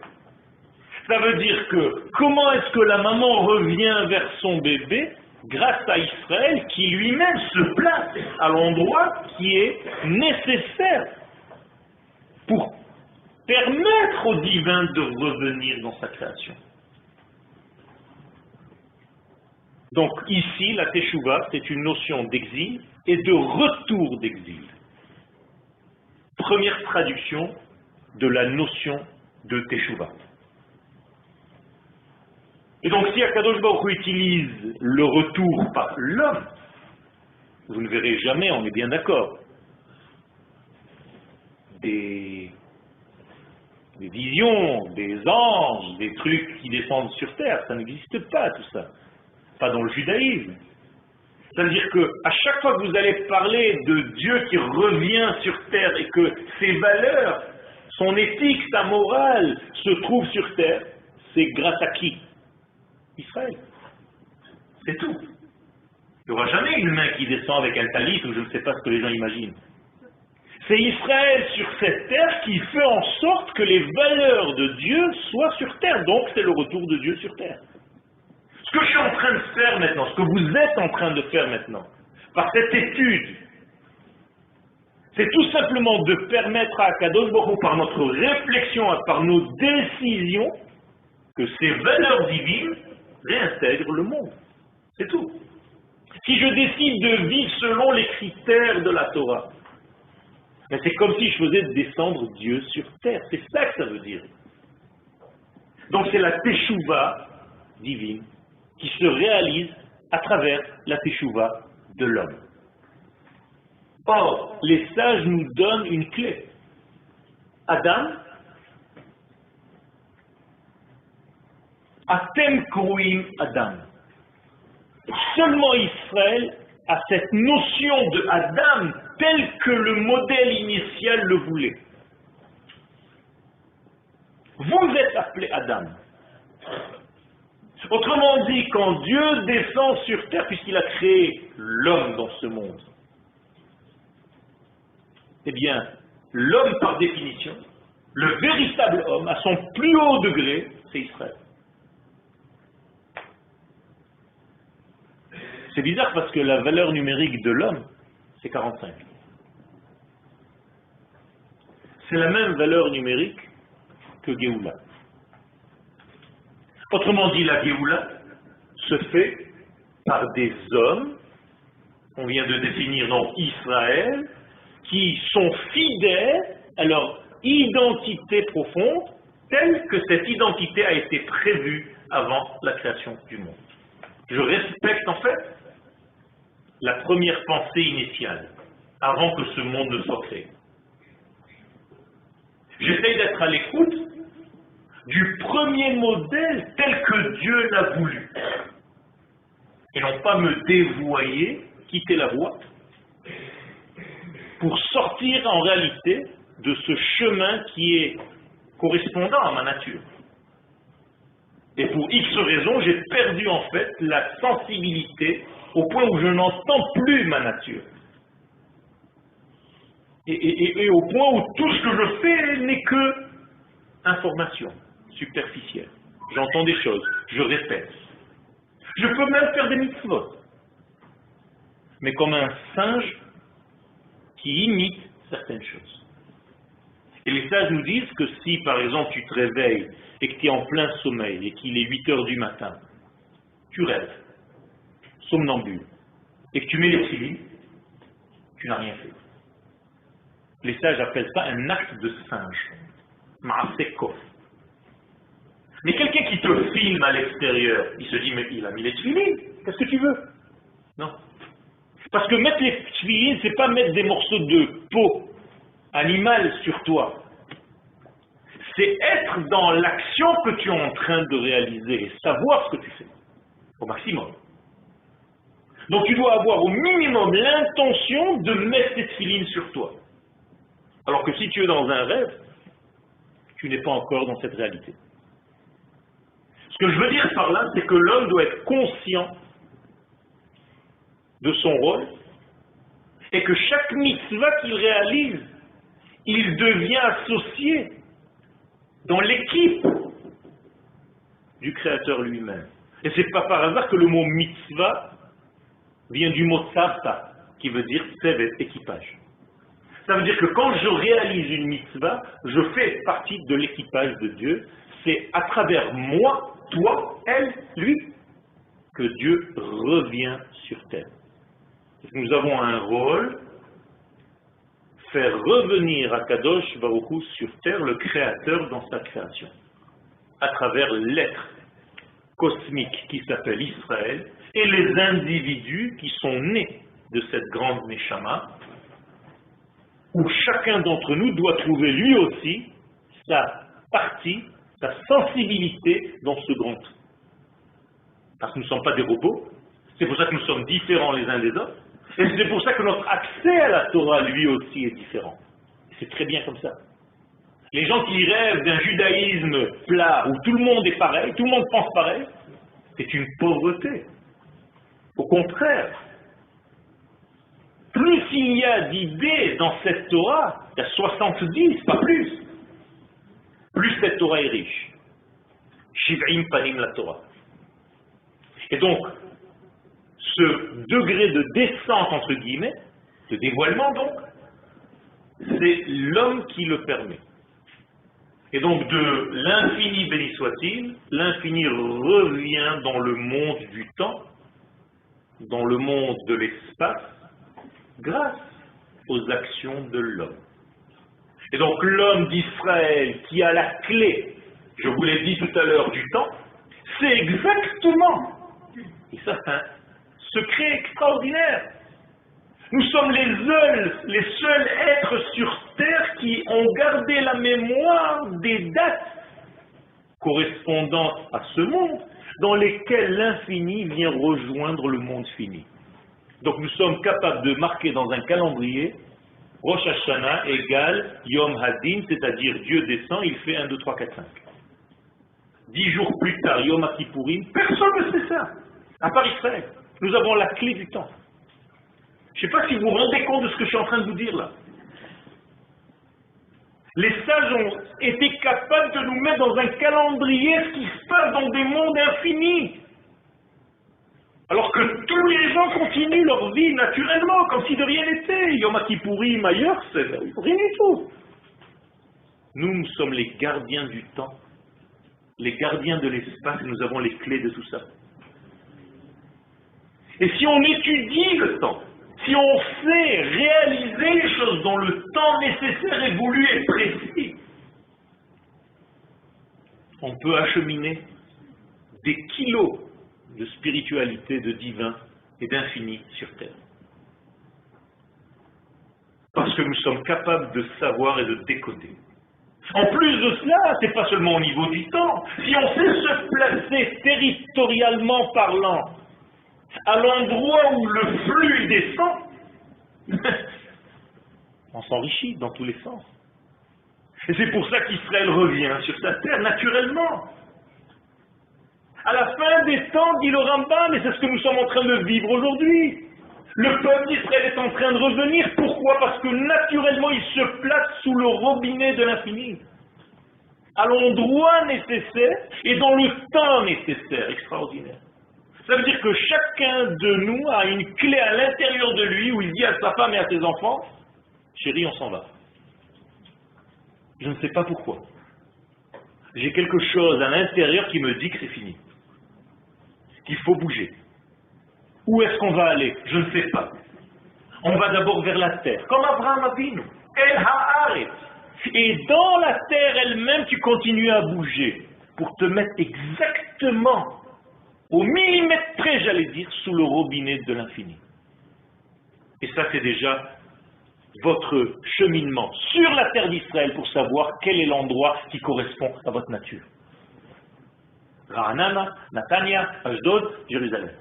Ça veut dire que, comment est-ce que la maman revient vers son bébé? Grâce à Israël qui lui-même se place à l'endroit qui est nécessaire pour permettre au divin de revenir dans sa création. Donc ici, la Teshuvah, c'est une notion d'exil et de retour d'exil. Première traduction de la notion de Teshuvah. Et donc si Akadosh Baruch Hu utilise le retour par l'homme, vous ne verrez jamais, on est bien d'accord, des visions, des anges, des trucs qui descendent sur terre, ça n'existe pas tout ça. Pas dans le judaïsme. C'est-à-dire qu'à chaque fois que vous allez parler de Dieu qui revient sur terre et que ses valeurs, son éthique, sa morale se trouvent sur terre, c'est grâce à qui? Israël. C'est tout. Il n'y aura jamais une main qui descend avec un talit ou je ne sais pas ce que les gens imaginent. C'est Israël sur cette terre qui fait en sorte que les valeurs de Dieu soient sur terre. Donc c'est le retour de Dieu sur terre. Ce que je suis en train de faire maintenant, ce que vous êtes en train de faire maintenant, par cette étude, c'est tout simplement de permettre à Akadosh Baruch Hu, par notre réflexion, par nos décisions, que ces valeurs divines réintègrent le monde. C'est tout. Si je décide de vivre selon les critères de la Torah, mais c'est comme si je faisais descendre Dieu sur terre. C'est ça que ça veut dire. Donc c'est la Teshuvah divine qui se réalise à travers la Teshuvah de l'homme. Or, les sages nous donnent une clé. Adam, Atem Kruim Adam. Seulement Israël a cette notion de Adam tel que le modèle initial le voulait. Vous êtes appelé Adam. Autrement dit, quand Dieu descend sur terre, puisqu'il a créé l'homme dans ce monde, eh bien, l'homme par définition, le véritable homme, à son plus haut degré, c'est Israël. C'est bizarre parce que la valeur numérique de l'homme, c'est 45. C'est la même valeur numérique que Géoula. Autrement dit, la Géoula se fait par des hommes on vient de définir donc Israël, qui sont fidèles à leur identité profonde, telle que cette identité a été prévue avant la création du monde. Je respecte en fait la première pensée initiale, avant que ce monde ne soit créé. J'essaye d'être à l'écoute du premier modèle tel que Dieu l'a voulu. Et non pas me dévoyer, quitter la voie, pour sortir en réalité de ce chemin qui est correspondant à ma nature. Et pour X raisons, j'ai perdu en fait la sensibilité au point où je n'entends plus ma nature. Et au point où tout ce que je fais n'est que information superficielle. J'entends des choses, je répète. Je peux même faire des mitzvot. Mais comme un singe qui imite certaines choses. Et les sages nous disent que si, par exemple, tu te réveilles et que tu es en plein sommeil et qu'il est 8 heures du matin, tu rêves, somnambule, et que tu mets les filets, tu n'as rien fait. Les sages appellent ça un acte de singe. Ma'asekov. Mais quelqu'un qui te filme à l'extérieur, il se dit, mais il a mis les tefilines, qu'est-ce que tu veux? Non. Parce que mettre les tefilines, c'est pas mettre des morceaux de peau animale sur toi. C'est être dans l'action que tu es en train de réaliser et savoir ce que tu fais, au maximum. Donc tu dois avoir au minimum l'intention de mettre tes tefilines sur toi. Alors que si tu es dans un rêve, tu n'es pas encore dans cette réalité. Ce que je veux dire par là, c'est que l'homme doit être conscient de son rôle et que chaque mitzvah qu'il réalise, il devient associé dans l'équipe du Créateur lui-même. Et ce n'est pas par hasard que le mot mitzvah vient du mot tzavta, qui veut dire tsevet, équipage. Ça veut dire que quand je réalise une mitzvah, je fais partie de l'équipage de Dieu. C'est à travers moi, toi, elle, lui, que Dieu revient sur terre. Nous avons un rôle, faire revenir Akadosh Baruch Hu sur terre, le Créateur dans sa création, à travers l'être cosmique qui s'appelle Israël, et les individus qui sont nés de cette grande Neshama, où chacun d'entre nous doit trouver lui aussi sa partie, sa sensibilité dans ce grand tout. Parce que nous ne sommes pas des robots, c'est pour ça que nous sommes différents les uns des autres, et c'est pour ça que notre accès à la Torah lui aussi est différent. C'est très bien comme ça. Les gens qui rêvent d'un judaïsme plat, où tout le monde est pareil, tout le monde pense pareil, c'est une pauvreté. Au contraire, plus il y a d'idées dans cette Torah, il y a 70, pas plus cette Torah est riche. Shiv'im panim la Torah. Et donc, ce degré de descente, entre guillemets, de dévoilement donc, c'est l'homme qui le permet. Et donc de l'infini béni soit-il, l'infini revient dans le monde du temps, dans le monde de l'espace, grâce aux actions de l'homme. Et donc l'homme d'Israël qui a la clé, je vous l'ai dit tout à l'heure, du temps, c'est exactement, et ça c'est un secret extraordinaire, nous sommes les seuls êtres sur Terre qui ont gardé la mémoire des dates correspondantes à ce monde, dans lesquelles l'infini vient rejoindre le monde fini. Donc nous sommes capables de marquer dans un calendrier Rosh Hashanah égale Yom Hadin, c'est-à-dire Dieu descend, il fait 1, 2, 3, 4, 5. 10 jours plus tard, Yom Kippourim, personne ne sait ça, à part Israël. Nous avons la clé du temps. Je ne sais pas si vous vous rendez compte de ce que je suis en train de vous dire là. Les sages ont été capables de nous mettre dans un calendrier ce qui se passe dans des mondes infinis. Alors que tous les gens continuent leur vie naturellement, comme si de rien n'était. Yom Kippourim ailleurs, c'est rien du tout. Nous sommes les gardiens du temps, les gardiens de l'espace, et nous avons les clés de tout ça. Et si on étudie le temps, si on sait réaliser les choses dans le temps nécessaire et voulu et précis, on peut acheminer des kilos de spiritualité, de divin et d'infini sur terre. Parce que nous sommes capables de savoir et de décoder. En plus de cela, c'est pas seulement au niveau du temps. Si on sait se placer territorialement parlant à l'endroit où le flux descend, on s'enrichit dans tous les sens. Et c'est pour ça qu'Israël revient sur sa terre naturellement. À la fin des temps, dit le Rambam, et c'est ce que nous sommes en train de vivre aujourd'hui. Le peuple d'Israël est en train de revenir. Pourquoi? Parce que naturellement, il se place sous le robinet de l'infini. À l'endroit nécessaire et dans le temps nécessaire. Extraordinaire. Ça veut dire que chacun de nous a une clé à l'intérieur de lui où il dit à sa femme et à ses enfants, chérie, on s'en va. Je ne sais pas pourquoi. J'ai quelque chose à l'intérieur qui me dit que c'est fini. Qu'il faut bouger. Où est-ce qu'on va aller? Je ne sais pas. On va d'abord vers la terre, comme Abraham Avinu. El Haaretz. Et dans la terre elle-même, tu continues à bouger pour te mettre exactement, au millimètre près, j'allais dire, sous le robinet de l'infini. Et ça, c'est déjà votre cheminement sur la terre d'Israël pour savoir quel est l'endroit qui correspond à votre nature. Ra'anana, Natania, Ashdod, Jérusalem.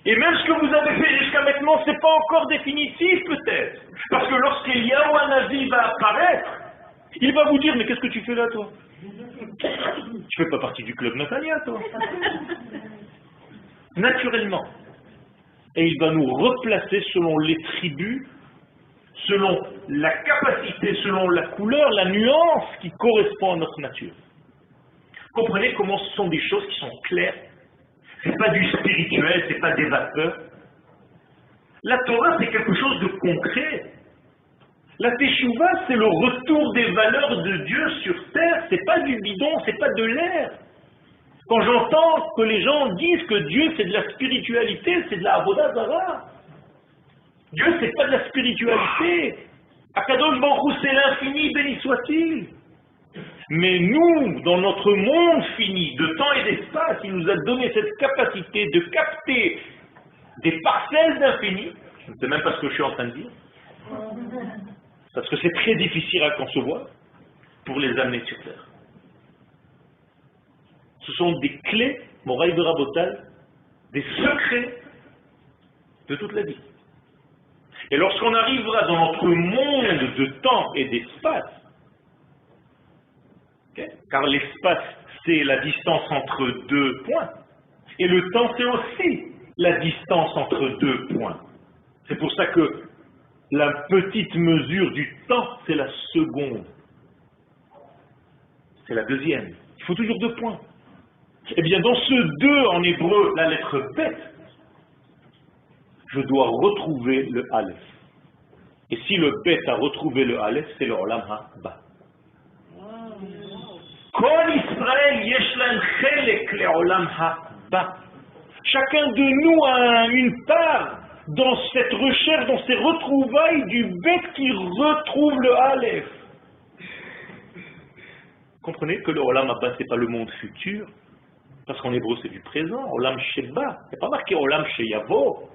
Et même ce que vous avez fait jusqu'à maintenant, ce n'est pas encore définitif peut-être. Parce que lorsqu'Eliyahu Hanavi va apparaître, il va vous dire, mais qu'est-ce que tu fais là toi? Tu fais pas partie du club Natania toi. Naturellement. Et il va nous replacer selon les tribus, selon la capacité, selon la couleur, la nuance qui correspond à notre nature. Comprenez comment ce sont des choses qui sont claires. C'est pas du spirituel, c'est pas des vapeurs. La Torah, c'est quelque chose de concret. La Teshuvah, c'est le retour des valeurs de Dieu sur terre. C'est pas du bidon, c'est pas de l'air. Quand j'entends que les gens disent que Dieu, c'est de la spiritualité, c'est de la Avodah Zarah. Dieu, c'est pas de la spiritualité. Akadosh Baruch Hu, c'est l'infini, béni soit-il. Mais nous, dans notre monde fini, de temps et d'espace, il nous a donné cette capacité de capter des parcelles d'infini. Je ne sais même pas ce que je suis en train de dire. Parce que c'est très difficile à concevoir pour les amener sur terre. Ce sont des clés, Moraï de Rabotal, des secrets de toute la vie. Et lorsqu'on arrivera dans notre monde de temps et d'espace, car l'espace, c'est la distance entre deux points. Et le temps, c'est aussi la distance entre deux points. C'est pour ça que la petite mesure du temps, c'est la seconde. C'est la deuxième. Il faut toujours deux points. Eh bien, dans ce deux, en hébreu, la lettre bet, je dois retrouver le aleph. Et si le bet a retrouvé le aleph, c'est le olam haba. Chacun de nous a une part dans cette recherche, dans ces retrouvailles du bête qui retrouve le Aleph. Comprenez que le Olam Abba, ce n'est pas le monde futur, parce qu'en hébreu c'est du présent, Olam Sheba, il n'y a pas marqué Olam Sheyavo.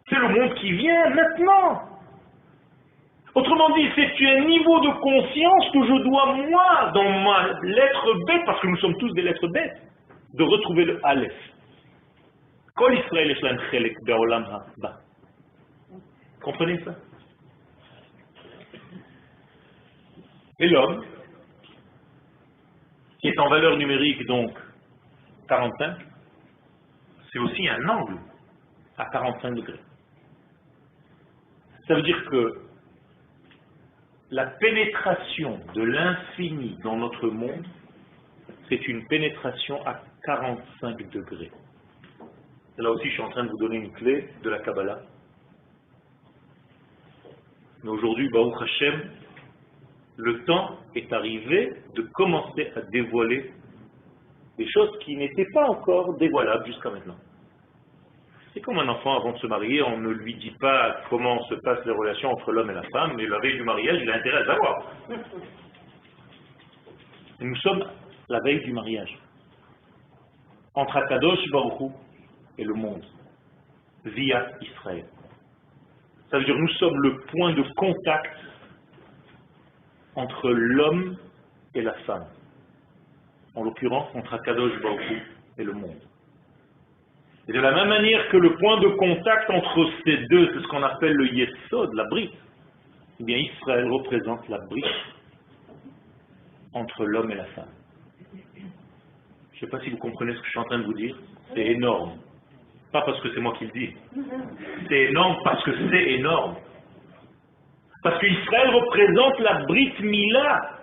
C'est le monde qui vient maintenant. Autrement dit, c'est un niveau de conscience que je dois, moi, dans ma lettre bête, parce que nous sommes tous des lettres bêtes, de retrouver le Aleph. Kol Israël Eshlam Chelek Be'olam Haba. Comprenez ça? Et l'homme, qui est en valeur numérique, donc 45, c'est aussi un angle à 45 degrés. Ça veut dire que la pénétration de l'infini dans notre monde, c'est une pénétration à 45 degrés. Et là aussi, je suis en train de vous donner une clé de la Kabbalah. Mais aujourd'hui, Baruch Hashem, le temps est arrivé de commencer à dévoiler des choses qui n'étaient pas encore dévoilables jusqu'à maintenant. C'est comme un enfant avant de se marier, on ne lui dit pas comment se passent les relations entre l'homme et la femme, mais la veille du mariage, il a intérêt à savoir. Et nous sommes la veille du mariage. Entre Akadosh Baruch Hu et le monde, via Israël. Ça veut dire que nous sommes le point de contact entre l'homme et la femme. En l'occurrence, entre Akadosh Baruch Hu et le monde. Et de la même manière que le point de contact entre ces deux, c'est ce qu'on appelle le Yesod, la brique, eh bien Israël représente la brique entre l'homme et la femme. Je ne sais pas si vous comprenez ce que je suis en train de vous dire. C'est énorme. Pas parce que c'est moi qui le dis. C'est énorme parce que c'est énorme. Parce qu'Israël représente la Brit Mila,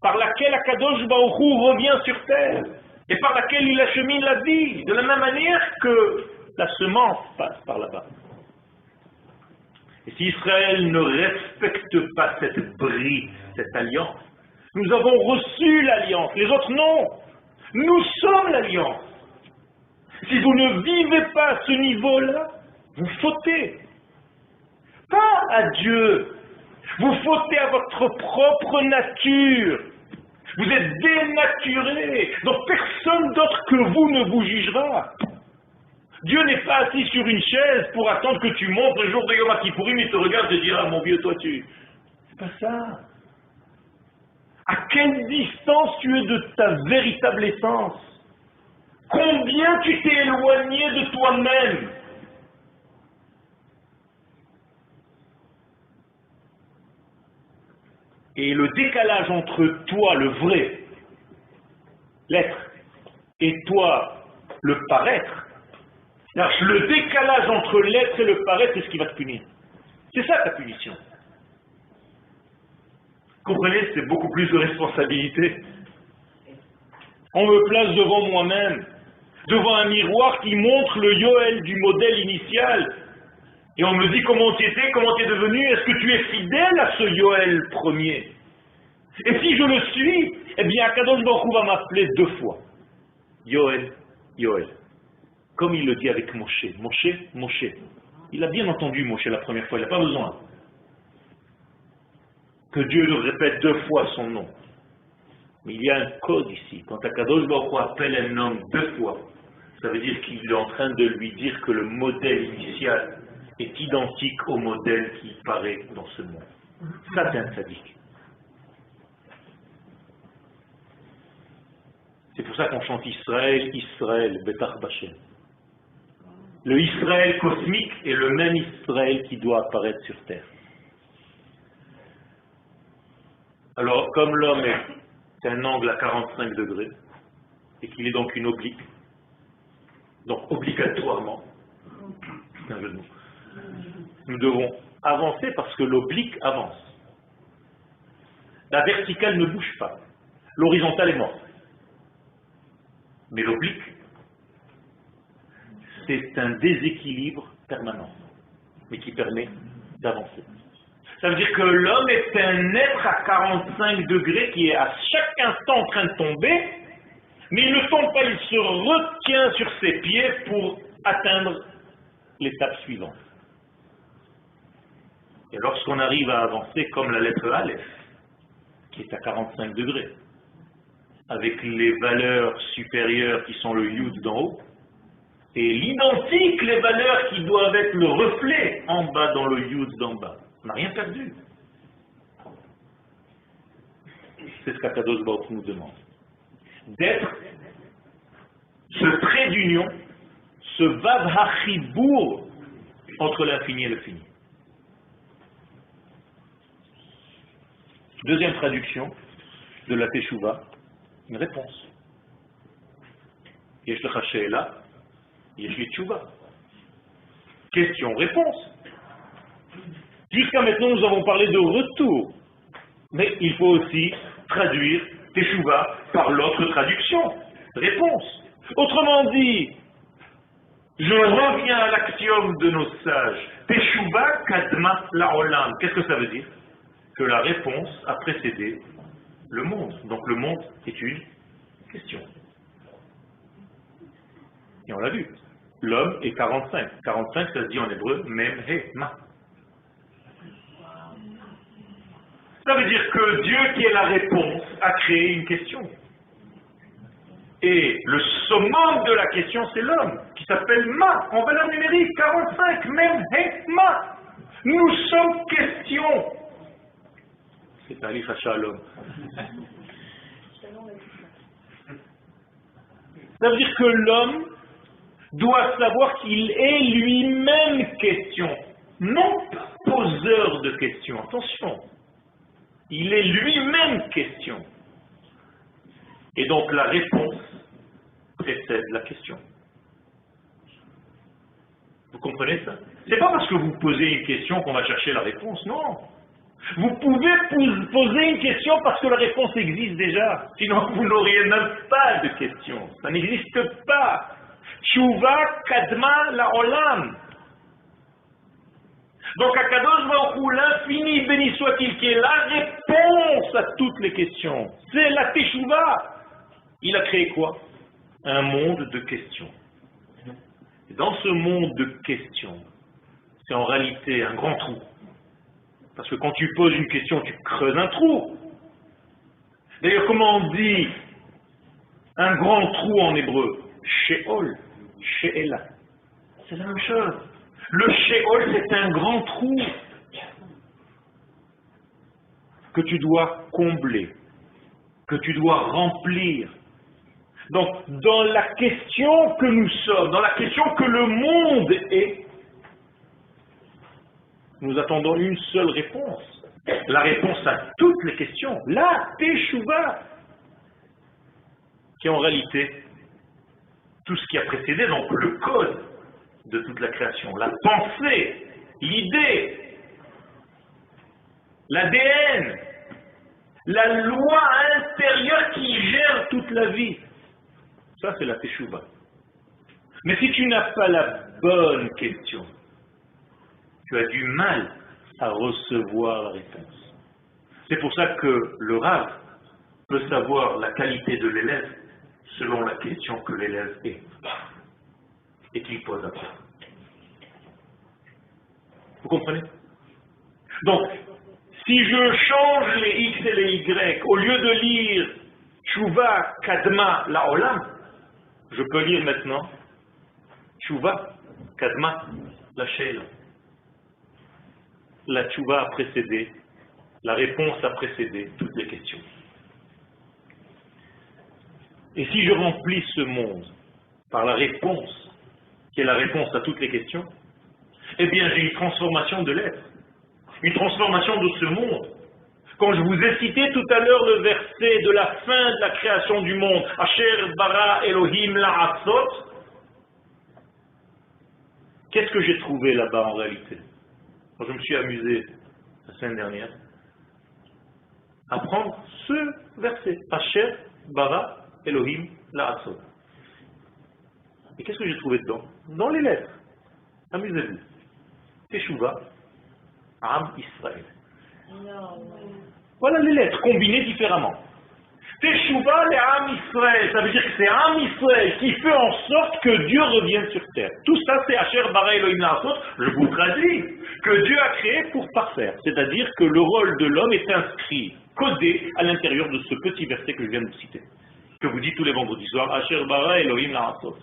par laquelle Akadosh Baruch Hu revient sur terre, et par laquelle il achemine la vie, de la même manière que la semence passe par là-bas. Et si Israël ne respecte pas cette Brit, cette alliance, nous avons reçu l'alliance, les autres non. Nous sommes l'alliance. Si vous ne vivez pas à ce niveau-là, vous fautez. Pas à Dieu. Vous fautez à votre propre nature. Vous êtes dénaturé. Donc personne d'autre que vous ne vous jugera. Dieu n'est pas assis sur une chaise pour attendre que tu montes le jour de Yom Kippourim, il te regarde et te dira, ah, mon vieux, toi tu... C'est pas ça. À quelle distance tu es de ta véritable essence? Combien tu t'es éloigné de toi-même? Et le décalage entre toi, le vrai, l'être, et toi, le paraître, le décalage entre l'être et le paraître, c'est ce qui va te punir. C'est ça ta punition. Comprenez, c'est beaucoup plus de responsabilité. On me place devant moi-même, devant un miroir qui montre le Yoel du modèle initial. Et on me dit comment tu étais, comment tu es devenu, est-ce que tu es fidèle à ce Yoel premier? Et si je le suis, eh bien Akadosh Baruch Hu va m'appeler 2 fois. Yoel, Yoel. Comme il le dit avec Moshe. Moshe, Moshe. Il a bien entendu Moshe la première fois, il n'a pas besoin que Dieu le répète 2 fois son nom. Mais il y a un code ici. Quand Akadosh Baruch Hu appelle un homme 2 fois, ça veut dire qu'il est en train de lui dire que le modèle initial est identique au modèle qui paraît dans ce monde. Ça, c'est un sadique. C'est pour ça qu'on chante Israël, Israël, Betach Bashem. Le Israël cosmique est le même Israël qui doit apparaître sur terre. Alors, comme l'homme est un angle à 45 degrés, et qu'il est donc une oblique, donc obligatoirement, c'est un jeu de mots, nous devons avancer parce que l'oblique avance. La verticale ne bouge pas, l'horizontale est morte. Mais l'oblique, c'est un déséquilibre permanent, mais qui permet d'avancer. Ça veut dire que l'homme est un être à 45 degrés qui est à chaque instant en train de tomber, mais il ne tombe pas, il se retient sur ses pieds pour atteindre l'étape suivante. Et lorsqu'on arrive à avancer comme la lettre Aleph, qui est à 45 degrés, avec les valeurs supérieures qui sont le Yud d'en haut, et l'identique, les valeurs qui doivent être le reflet en bas dans le Yud d'en bas. On n'a rien perdu. C'est ce qu'Akadosh Baruch Hu nous demande. D'être ce trait d'union, ce Vav HaChibour entre l'infini et le fini. Deuxième traduction de la Teshuvah, une réponse. Yesh lecha she'ela, yesh li teshuvah. Question-réponse. Jusqu'à maintenant, nous avons parlé de retour. Mais il faut aussi traduire Teshuvah par l'autre traduction. Réponse. Autrement dit, je reviens à l'axiome de nos sages. Teshuvah kadma la'olam. Qu'est-ce que ça veut dire? Que la réponse a précédé le monde. Donc le monde est une question. Et on l'a vu. L'homme est 45. 45, ça se dit en hébreu, mem, he, ma. Ça veut dire que Dieu, qui est la réponse, a créé une question. Et le summum de la question, c'est l'homme, qui s'appelle ma, en valeur numérique, 45, mem, he, ma. Nous sommes question. C'est Alif Shalom. Ça veut dire que l'homme doit savoir qu'il est lui-même question, non pas poseur de questions. Attention, il est lui-même question. Et donc la réponse précède la question. Vous comprenez ça? C'est pas parce que vous posez une question qu'on va chercher la réponse, non. Vous pouvez poser une question parce que la réponse existe déjà. Sinon, vous n'auriez même pas de question. Ça n'existe pas. Tshuva kadma la'olam. Donc, Akadosh Baruch Hu, l'infini, béni soit-il, qui est la réponse à toutes les questions. C'est la Teshuva. Il a créé quoi? Un monde de questions. Et dans ce monde de questions, c'est en réalité un grand trou. Parce que quand tu poses une question, tu creuses un trou. D'ailleurs, comment on dit un grand trou en hébreu? Sheol, She'ela. C'est la même chose. Le Sheol, c'est un grand trou que tu dois combler, que tu dois remplir. Donc, dans la question que nous sommes, dans la question que le monde est, nous attendons une seule réponse. La réponse à toutes les questions. La Teshuva. Qui est en réalité tout ce qui a précédé, donc le code de toute la création. La pensée, l'idée, l'ADN, la loi intérieure qui gère toute la vie. Ça, c'est la Teshuva. Mais si tu n'as pas la bonne question, tu as du mal à recevoir la réponse. C'est pour ça que le Rav peut savoir la qualité de l'élève selon la question que l'élève est et qu'il pose après. Vous comprenez? Donc, si je change les X et les Y, au lieu de lire Tshuva Kadma La'olam, je peux lire maintenant Tshuva Kadma La Sheila. La tchouva a précédé, la réponse a précédé toutes les questions. Et si je remplis ce monde par la réponse, qui est la réponse à toutes les questions, eh bien j'ai une transformation de l'être, une transformation de ce monde. Quand je vous ai cité tout à l'heure le verset de la fin de la création du monde, Asher bara Elohim la'atzot, qu'est-ce que j'ai trouvé là-bas en réalité? Quand je me suis amusé la semaine dernière à prendre ce verset, Asher bara Elohim la'atzot. Et qu'est-ce que j'ai trouvé dedans? Dans les lettres. Amusez-vous. Teshuva, Am Israël. Voilà les lettres combinées différemment. Teshuva le Am Israël, ça veut dire que c'est Am Israël qui fait en sorte que Dieu revienne sur terre. Tout ça c'est Asher bara Elohim la'atzot. Je vous traduis que Dieu a créé pour parfaire. C'est-à-dire que le rôle de l'homme est inscrit, codé à l'intérieur de ce petit verset que je viens de citer, que vous dites tous les vendredis soirs, Asher bara Elohim la'atzot.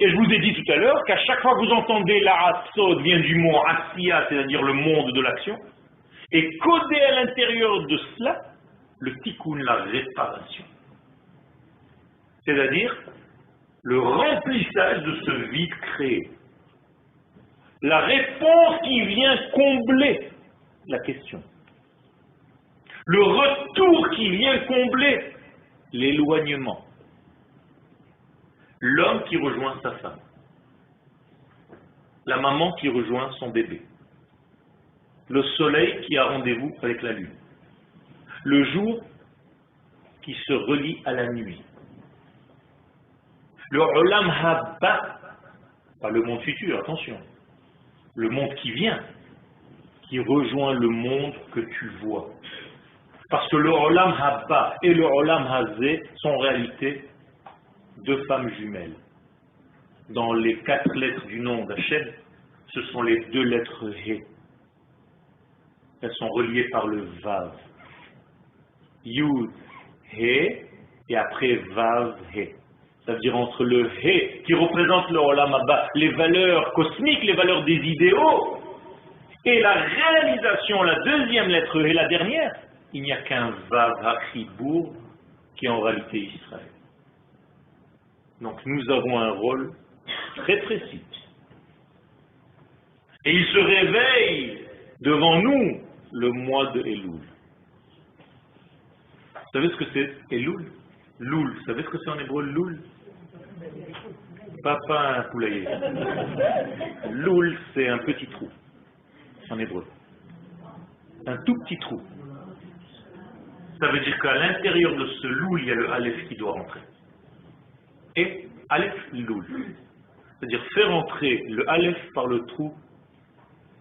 Et je vous ai dit tout à l'heure qu'à chaque fois que vous entendez la'atzot vient du mot asiya, c'est-à-dire le monde de l'action, et codé à l'intérieur de cela, le tikkun, la réparation. C'est-à-dire le remplissage de ce vide créé. La réponse qui vient combler la question. Le retour qui vient combler l'éloignement. L'homme qui rejoint sa femme. La maman qui rejoint son bébé. Le soleil qui a rendez-vous avec la lune. Le jour qui se relie à la nuit. Le Olam Haba, pas le monde futur, attention. Le monde qui vient, qui rejoint le monde que tu vois. Parce que le Olam Haba et le Olam Hazé sont en réalité deux femmes jumelles. Dans les 4 lettres du nom d'Hachem, ce sont les 2 lettres He. Elles sont reliées par le Vav. Yud, He, et après Vav, He. Ça veut dire entre le He, qui représente le Olam Haba, les valeurs cosmiques, les valeurs des idéaux, et la réalisation, la 2e lettre He, la dernière, il n'y a qu'un Vav HaChibour qui est en réalité Israël. Donc nous avons un rôle très précis. Et il se réveille devant nous le mois de Elul. Vous savez ce que c'est Elul? Loul. Vous savez ce que c'est en hébreu Loul? Pas un poulailler. Loul, c'est un petit trou en hébreu. Un tout petit trou. Ça veut dire qu'à l'intérieur de ce loul, il y a le Aleph qui doit rentrer. Et Aleph Loul. C'est-à-dire faire entrer le Aleph par le trou,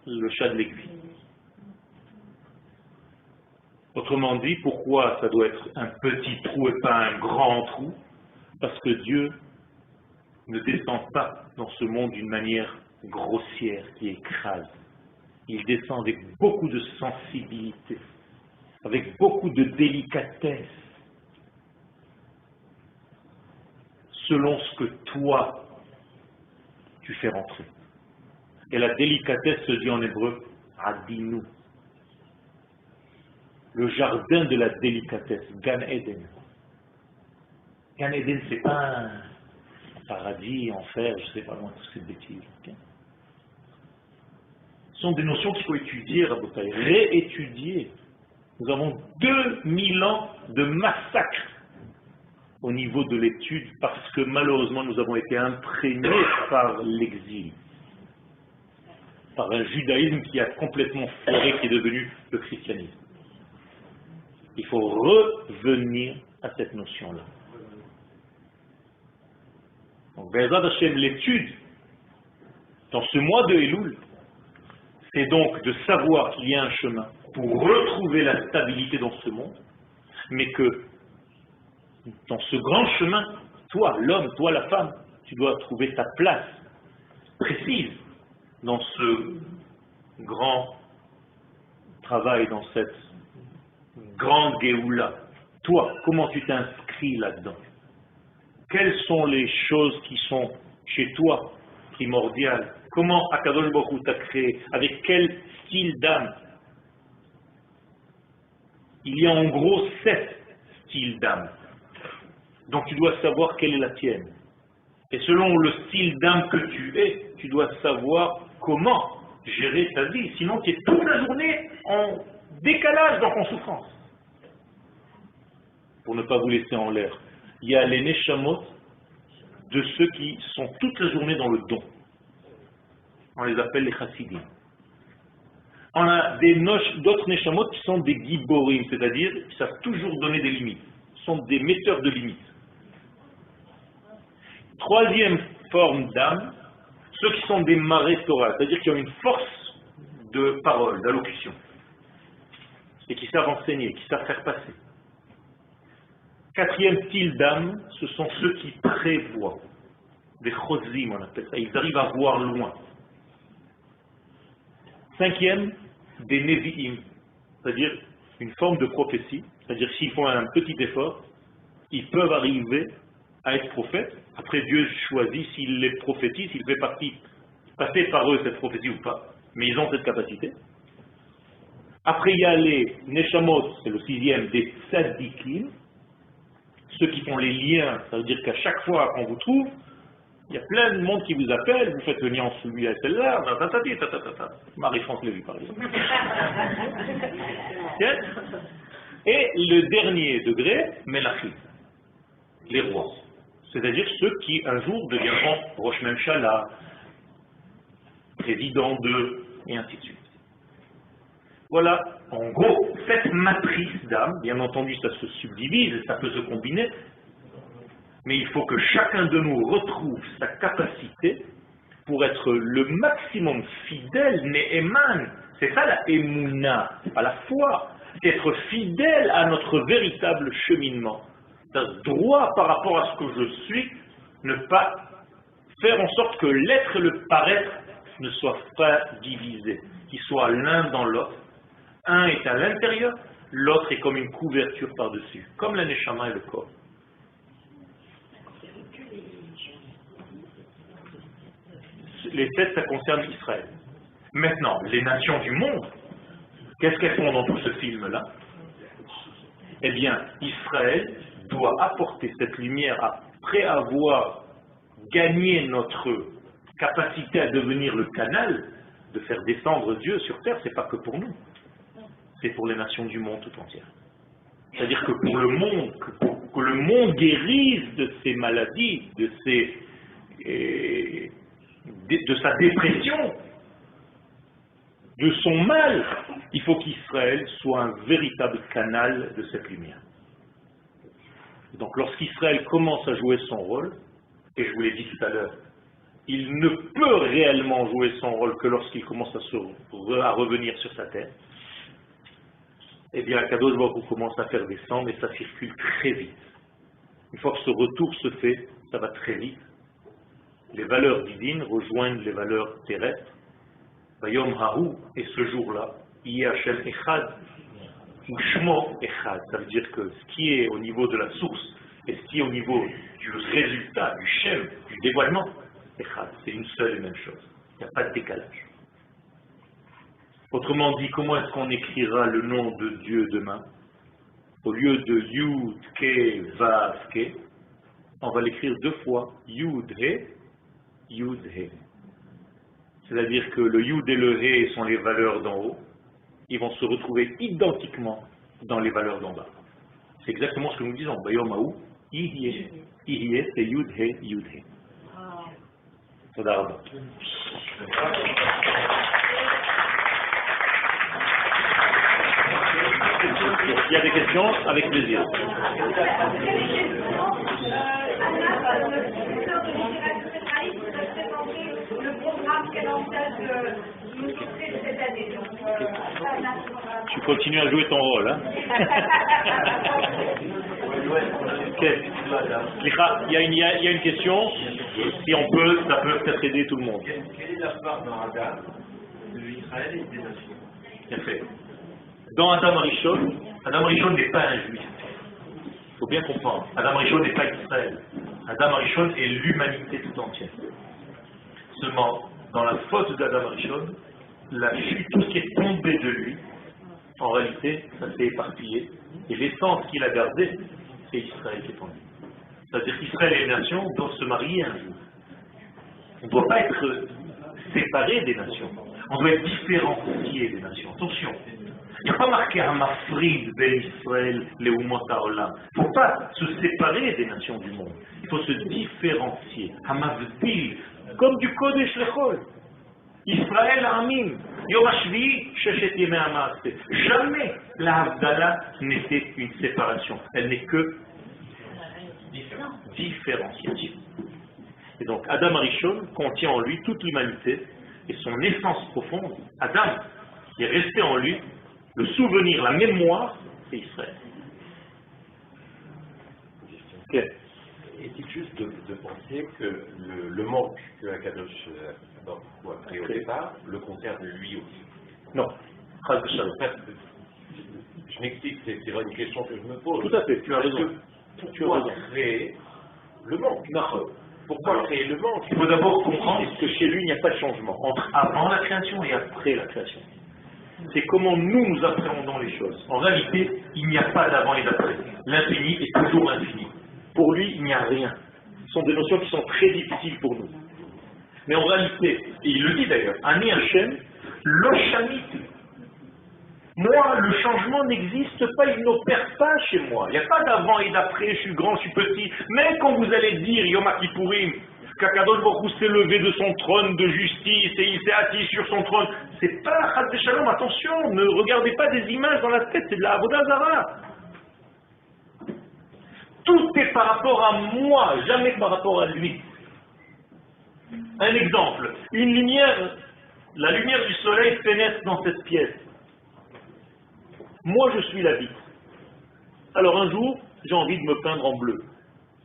le chat de l'aiguille. Autrement dit, pourquoi ça doit être un petit trou et pas un grand trou? Parce que Dieu ne descend pas dans ce monde d'une manière grossière qui écrase. Il descend avec beaucoup de sensibilité, avec beaucoup de délicatesse, selon ce que toi, tu fais rentrer. Et la délicatesse se dit en hébreu, Adinu. Le jardin de la délicatesse, Gan Eden. Gan Eden, c'est pas un paradis, enfer, je sais pas moi, toutes ces bêtises. Okay? Ce sont des notions qu'il faut étudier, Rabotai, réétudier. Nous avons 2000 ans de massacre au niveau de l'étude parce que malheureusement nous avons été imprégnés par l'exil, par un judaïsme qui a complètement foiré, qui est devenu le christianisme. Il faut revenir à cette notion-là. Donc, Be'ezrat Hashem, l'étude dans ce mois de Elul, c'est donc de savoir qu'il y a un chemin pour retrouver la stabilité dans ce monde, mais que dans ce grand chemin, toi, l'homme, toi, la femme, tu dois trouver ta place précise dans ce grand travail, dans cette grande Géoula. Toi, comment tu t'inscris là-dedans? Quelles sont les choses qui sont chez toi primordiales? Comment Akadosh Baruch Hu t'a créé? Avec quel style d'âme? Il y a en gros 7 styles d'âme. Donc tu dois savoir quelle est la tienne. Et selon le style d'âme que tu es, tu dois savoir comment gérer ta vie. Sinon tu es toute la journée en décalage, donc en souffrance. Pour ne pas vous laisser en l'air. Il y a les neshamot de ceux qui sont toute la journée dans le don. On les appelle les chassidim. On a d'autres neshamot qui sont des giborim, c'est-à-dire qui savent toujours donner des limites. Ce sont des metteurs de limites. 3e forme d'âme, ceux qui sont des marés Torah, c'est-à-dire qui ont une force de parole, d'allocution, et qui savent enseigner, qui savent faire passer. 4e style d'âme, ce sont ceux qui prévoient, des chosim on appelle ça, ils arrivent à voir loin. 5e, des nevi'im, c'est-à-dire une forme de prophétie, c'est-à-dire s'ils font un petit effort, ils peuvent arriver à être prophètes. Après, Dieu choisit s'il les prophétise, s'il fait passer par eux cette prophétie ou pas, mais ils ont cette capacité. Après, il y a les neshamot, c'est le 6e, des tzadikim, ceux qui font les liens, ça veut dire qu'à chaque fois qu'on vous trouve, il y a plein de monde qui vous appelle, vous faites le lien entre celui et celle-là, Marie-France Lévy par exemple. Et le dernier degré, Melachim, les rois. C'est-à-dire ceux qui un jour deviendront Rosh Memshala, président de, et ainsi de suite. Voilà, en gros, cette matrice d'âme, bien entendu ça se subdivise, ça peut se combiner, mais il faut que chacun de nous retrouve sa capacité pour être le maximum fidèle, Ne'eman. C'est ça la Emouna, à la foi, être fidèle à notre véritable cheminement. C'est droit par rapport à ce que je suis, ne pas faire en sorte que l'être et le paraître ne soient pas divisés, qu'ils soient l'un dans l'autre. Un est à l'intérieur, l'autre est comme une couverture par-dessus, comme la neshama et le corps. Les 7, ça concerne Israël. Maintenant, les nations du monde, qu'est-ce qu'elles font dans tout ce film-là? Eh bien, Israël doit apporter cette lumière après avoir gagné notre capacité à devenir le canal, de faire descendre Dieu sur terre. C'est pas que pour nous, c'est pour les nations du monde tout entière. C'est-à-dire que pour le monde, que le monde guérisse de ses maladies, de sa dépression, de son mal, il faut qu'Israël soit un véritable canal de cette lumière. Donc lorsqu'Israël commence à jouer son rôle, et je vous l'ai dit tout à l'heure, il ne peut réellement jouer son rôle que lorsqu'il commence à revenir sur sa terre, eh bien Akadosh Baruch Hu commence à faire descendre et ça circule très vite. Une fois que ce retour se fait, ça va très vite. Les valeurs divines rejoignent les valeurs terrestres. Vayom Hahu, et ce jour-là, Yeh Hashem Echad, ou Shmo Echad. Ça veut dire que ce qui est au niveau de la source et ce qui est au niveau du résultat, du Shem, du dévoilement, Echad, c'est une seule et même chose. Il n'y a pas de décalage. Autrement dit, comment est-ce qu'on écrira le nom de Dieu demain? Au lieu de Yud, Ke, Vav, Ke, on va l'écrire 2 fois, Yud, He, Yud, He. C'est-à-dire que le Yud et le He sont les valeurs d'en haut, ils vont se retrouver identiquement dans les valeurs d'en bas. C'est exactement ce que nous disons. Bayom Haou, Ihye. Ihye, c'est Yud, He, Yud, He. Toda Rabba. Il y a des questions? Avec plaisir. Le programme qu'elle envisage de nous montrer cette année. Tu continues à jouer ton rôle, hein? Il y a une question. Si on peut, ça peut peut-être aider tout le monde. Quelle est la part dans Adam de Israël et des nations? Bien fait. Dans Adam Arishon n'est pas un juif. Il faut bien comprendre. Adam Arishon n'est pas Israël. Adam Arishon est l'humanité tout entière. Seulement, dans la faute d'Adam Arishon, la chute, tout ce qui est tombé de lui, en réalité, ça s'est éparpillé. Et l'essence qu'il a gardée, c'est Israël qui est en lui. C'est-à-dire qu'Israël et les nations doivent se marier un jour. On ne doit pas être séparés des nations. On doit être différenciés des nations. Attention. Il n'y a pas marqué Hamafrid ben Israël, les Umot Haolam. Il ne faut pas se séparer des nations du monde. Il faut se différencier. Hamavdil, comme du Kodesh Lechol. Israël Amim, Yom HaShvi'i, Sheshet Yemei HaMaaseh. Jamais la Havdalah n'était une séparation. Elle n'est que différenciative. Et donc Adam Arishon contient en lui toute l'humanité et son essence profonde. Adam, qui est resté en lui, le souvenir, la mémoire, c'est Israël. Okay. Est-il juste de penser que le manque que Akadosh a créé au départ le concerne lui aussi? Non. Je m'explique, c'est une question que je me pose. Tout à fait, tu as raison. Pourquoi créer le manque? Non. Pourquoi créer le manque? Il faut d'abord comprendre que chez lui, il n'y a pas de changement entre avant la création et après la création. C'est comment nous appréhendons les choses. En réalité, il n'y a pas d'avant et d'après. L'infini est toujours l'infini. Pour lui, il n'y a rien. Ce sont des notions qui sont très difficiles pour nous. Mais en réalité, et il le dit d'ailleurs, Ani Hashem, lo shamiti. Moi, le changement n'existe pas, il n'opère pas chez moi. Il n'y a pas d'avant et d'après, je suis grand, je suis petit. Même quand vous allez dire Yom Kippourim, qu'Akadosh Baruch Hu s'est levé de son trône de justice et il s'est assis sur son trône, c'est pas Chas v'Shalom, attention, ne regardez pas des images dans la tête, c'est de la Avodah Zara. Tout est par rapport à moi, jamais par rapport à lui. Un exemple, une lumière, la lumière du soleil pénètre dans cette pièce. Moi, je suis la vitre. Alors un jour, j'ai envie de me peindre en bleu.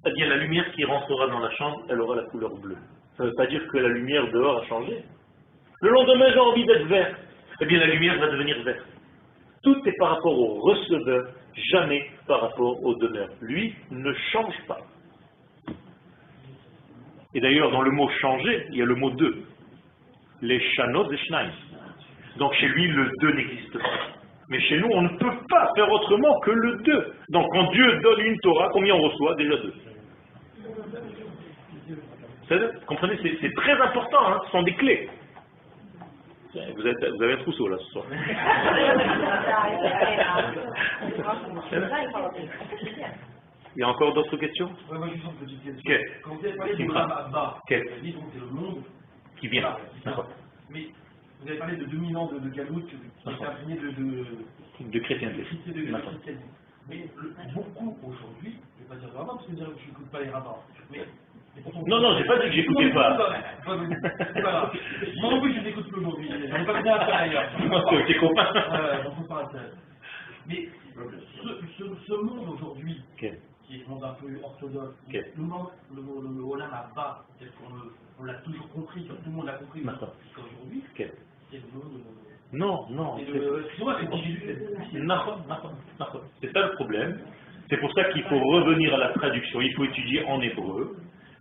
eh bien la lumière qui rentrera dans la chambre, elle aura la couleur bleue. Ça ne veut pas dire que la lumière dehors a changé. Le lendemain, j'ai envie d'être vert. Eh bien la lumière va devenir verte. Tout est par rapport au receveur, jamais par rapport au donneur. Lui ne change pas. Et d'ailleurs, dans le mot changer, il y a le mot deux. Les shanot et shnaim. Donc chez lui, le deux n'existe pas. Mais chez nous, on ne peut pas faire autrement que le deux. Donc quand Dieu donne une Torah, combien on reçoit? Déjà deux. Vous comprenez? C'est très important, hein, ce sont des clés. Vous avez un trousseau là ce soir. Il y a encore d'autres questions? Oui, moi juste une petite question. Okay. Quand vous avez parlé de l'Olam Abba, vous avez dit que c'est le monde qui vient. Mais vous avez parlé de 2000 ans de Galout qui est imprégné de chrétienté. Mais beaucoup aujourd'hui, je ne vais pas dire vraiment parce que je n'écoute pas les rabbins. Mais non, j'ai pas dit que j'écoutais pas. Voilà. Moi non plus, je n'écoute plus aujourd'hui. Je n'ai pas bien à faire ailleurs. Ok, tes copains. Mais ce monde aujourd'hui, qui est le monde un peu orthodoxe, le monde, le Olam Abba, tel qu'on l'a toujours compris, tout le monde l'a compris jusqu'à aujourd'hui, c'est le monde. Non. C'est ça le problème. C'est pour ça qu'il faut revenir à la traduction. Il faut étudier en hébreu.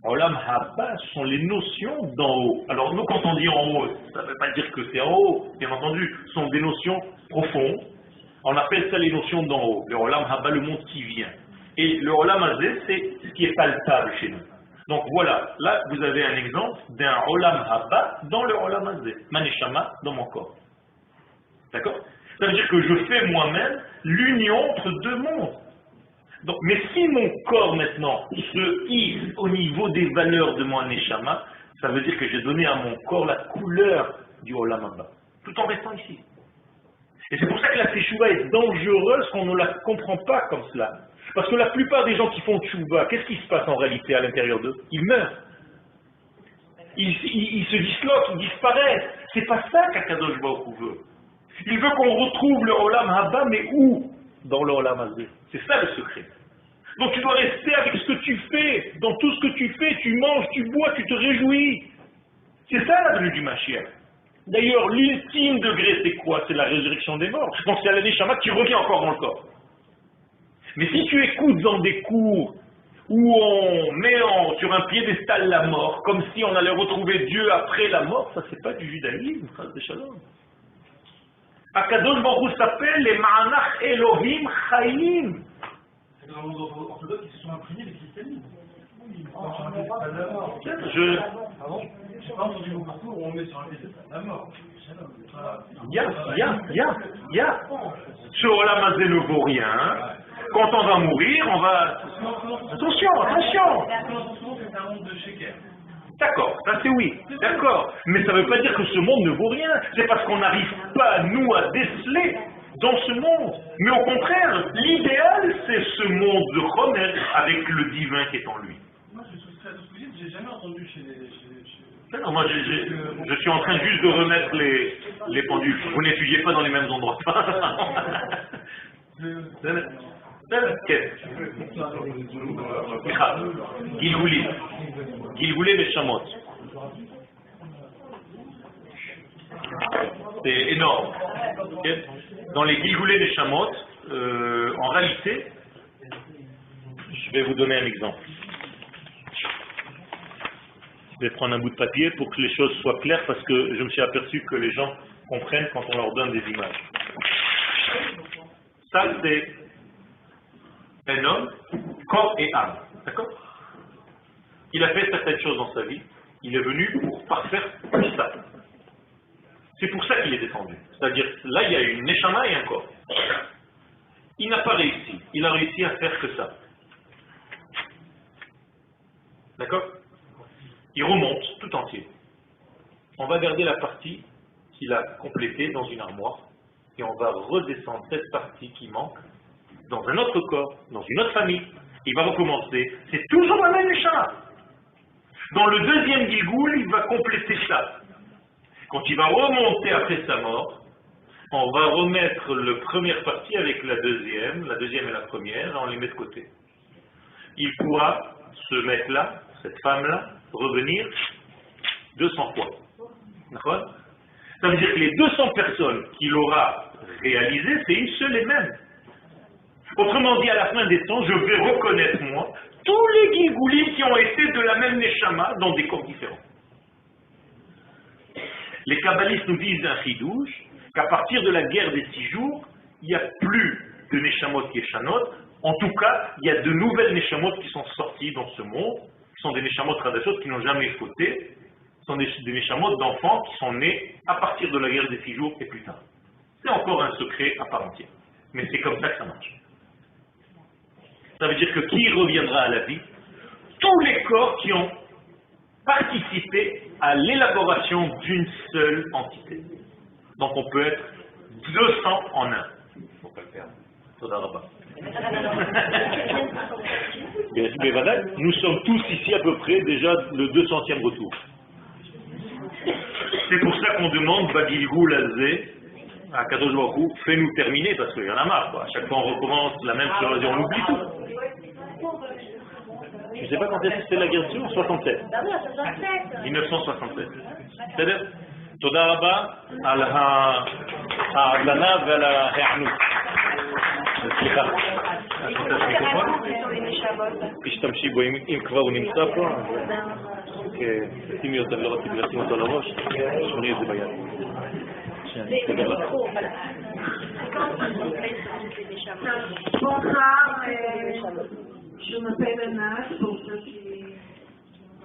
Olam Haba sont les notions d'en haut. Alors nous, quand on dit en haut, ça ne veut pas dire que c'est en haut. Bien entendu, ce sont des notions profondes. On appelle ça les notions d'en haut. Le Olam Haba, le monde qui vient. Et le Olam Hazé, c'est ce qui est palpable chez nous. Donc voilà, là vous avez un exemple d'un Olam Haba dans le Olam Hazé. Maneshama dans mon corps. D'accord? Ça veut dire que je fais moi-même l'union entre deux mondes. Donc, mais si mon corps maintenant se hisse au niveau des valeurs de mon Neshama, ça veut dire que j'ai donné à mon corps la couleur du Olam Haba, tout en restant ici. Et c'est pour ça que la Teshuvah est dangereuse qu'on ne la comprend pas comme cela. Parce que la plupart des gens qui font Teshuvah, qu'est-ce qui se passe en réalité à l'intérieur d'eux? Ils meurent. Ils se disloquent, ils disparaissent. C'est pas ça qu'Akadosh Baruch Hu veut. Il veut qu'on retrouve le Olam Haba, mais où? Dans le Olam Hazé. C'est ça le secret. Donc tu dois rester avec ce que tu fais. Dans tout ce que tu fais, tu manges, tu bois, tu te réjouis. C'est ça la venue du Mashiach. D'ailleurs, l'ultime degré, c'est quoi? C'est la résurrection des morts. Donc c'est la Neshama qui revient encore dans le corps. Mais si tu écoutes dans des cours où on met sur un piédestal la mort, comme si on allait retrouver Dieu après la mort, ça c'est pas du judaïsme, frère de Shalom. Akadosh Baruch Hu s'appelle les Ma'anach Elohim Chaim. C'est dans le monde orthodoxe qui se sont imprégnés des christianismes. Je sais pas entendu beaucoup partout où on met sur un piédestal la mort. Ya. Ce Olam Hazé ne vaut rien. Quand on va mourir, on va... Attention. C'est un monde de sheker. D'accord, ça c'est oui, d'accord. Mais ça ne veut pas dire que ce monde ne vaut rien. C'est parce qu'on n'arrive pas, nous, à déceler dans ce monde. Mais au contraire, l'idéal, c'est ce monde de Chomer avec le divin qui est en lui. Moi, je souscris à tout ce que vous dites, j'ai jamais entendu chez les... Non, moi, je suis en train juste de remettre les pendules. Vous n'étudiez pas dans les mêmes endroits. Gilgoulé Neshamot. C'est énorme. Dans les Gilgoulé Neshamot, en réalité, je vais vous donner un exemple. Je vais prendre un bout de papier pour que les choses soient claires parce que je me suis aperçu que les gens comprennent quand on leur donne des images. Ça, c'est un homme, corps et âme. D'accord? Il a fait certaines choses dans sa vie. Il est venu pour parfaire tout ça. C'est pour ça qu'il est descendu. C'est-à-dire, là, il y a une neshama et un corps. Il n'a pas réussi. Il a réussi à faire que ça. D'accord? Il remonte tout entier. On va garder la partie qu'il a complétée dans une armoire et on va redescendre cette partie qui manque dans un autre corps, dans une autre famille. Il va recommencer. C'est toujours la même neshama. Dans le deuxième Gilgoul, il va compléter ça. Quand il va remonter après sa mort, on va remettre la première partie avec la deuxième et la première, et on les met de côté. Il pourra ce mec-là, cette femme-là, revenir 200 fois. D'accord? Ça veut dire que les 200 personnes qu'il aura réalisées, c'est une seule et même. Autrement dit, à la fin des temps, je vais reconnaître, moi, tous les Gilgulim qui ont été de la même Neshama dans des corps différents. Les kabbalistes nous disent d'un chidouche qu'à partir de la guerre des 6 jours, il n'y a plus de Neshamot qui Yeshanot. En tout cas, il y a de nouvelles Neshamot qui sont sorties dans ce monde, qui sont des Neshamot Radashot qui n'ont jamais fauté. Ce sont des Neshamot d'enfants qui sont nés à partir de la guerre des 6 jours et plus tard. C'est encore un secret à part entière. Mais c'est comme ça que ça marche. Ça veut dire que qui reviendra à la vie? Tous les corps qui ont participé à l'élaboration d'une seule entité. Donc on peut être 200 en un. Faut pas le faire. Nous sommes tous ici à peu près déjà le 200e retour. C'est pour ça qu'on demande Bagilgul Azé à Kadosh Baruch Hu, fais-nous terminer parce qu'il y en a marre. Quoi. À chaque fois on recommence la même chose et on oublie tout. Je ne sais pas quand est-ce que c'était la guerre dessus, en 67. 1967. C'est-à-dire, Toda Rabba al ha'adlana ועל ההיענות. סליחה. תשתמשי בו, אם כבר הוא נמצא פה, שימי אותו, לא רציתי לשים אותו לראש, שמרי את זה ביד. Bonsoir, je m'appelle Anna, pour ceux qui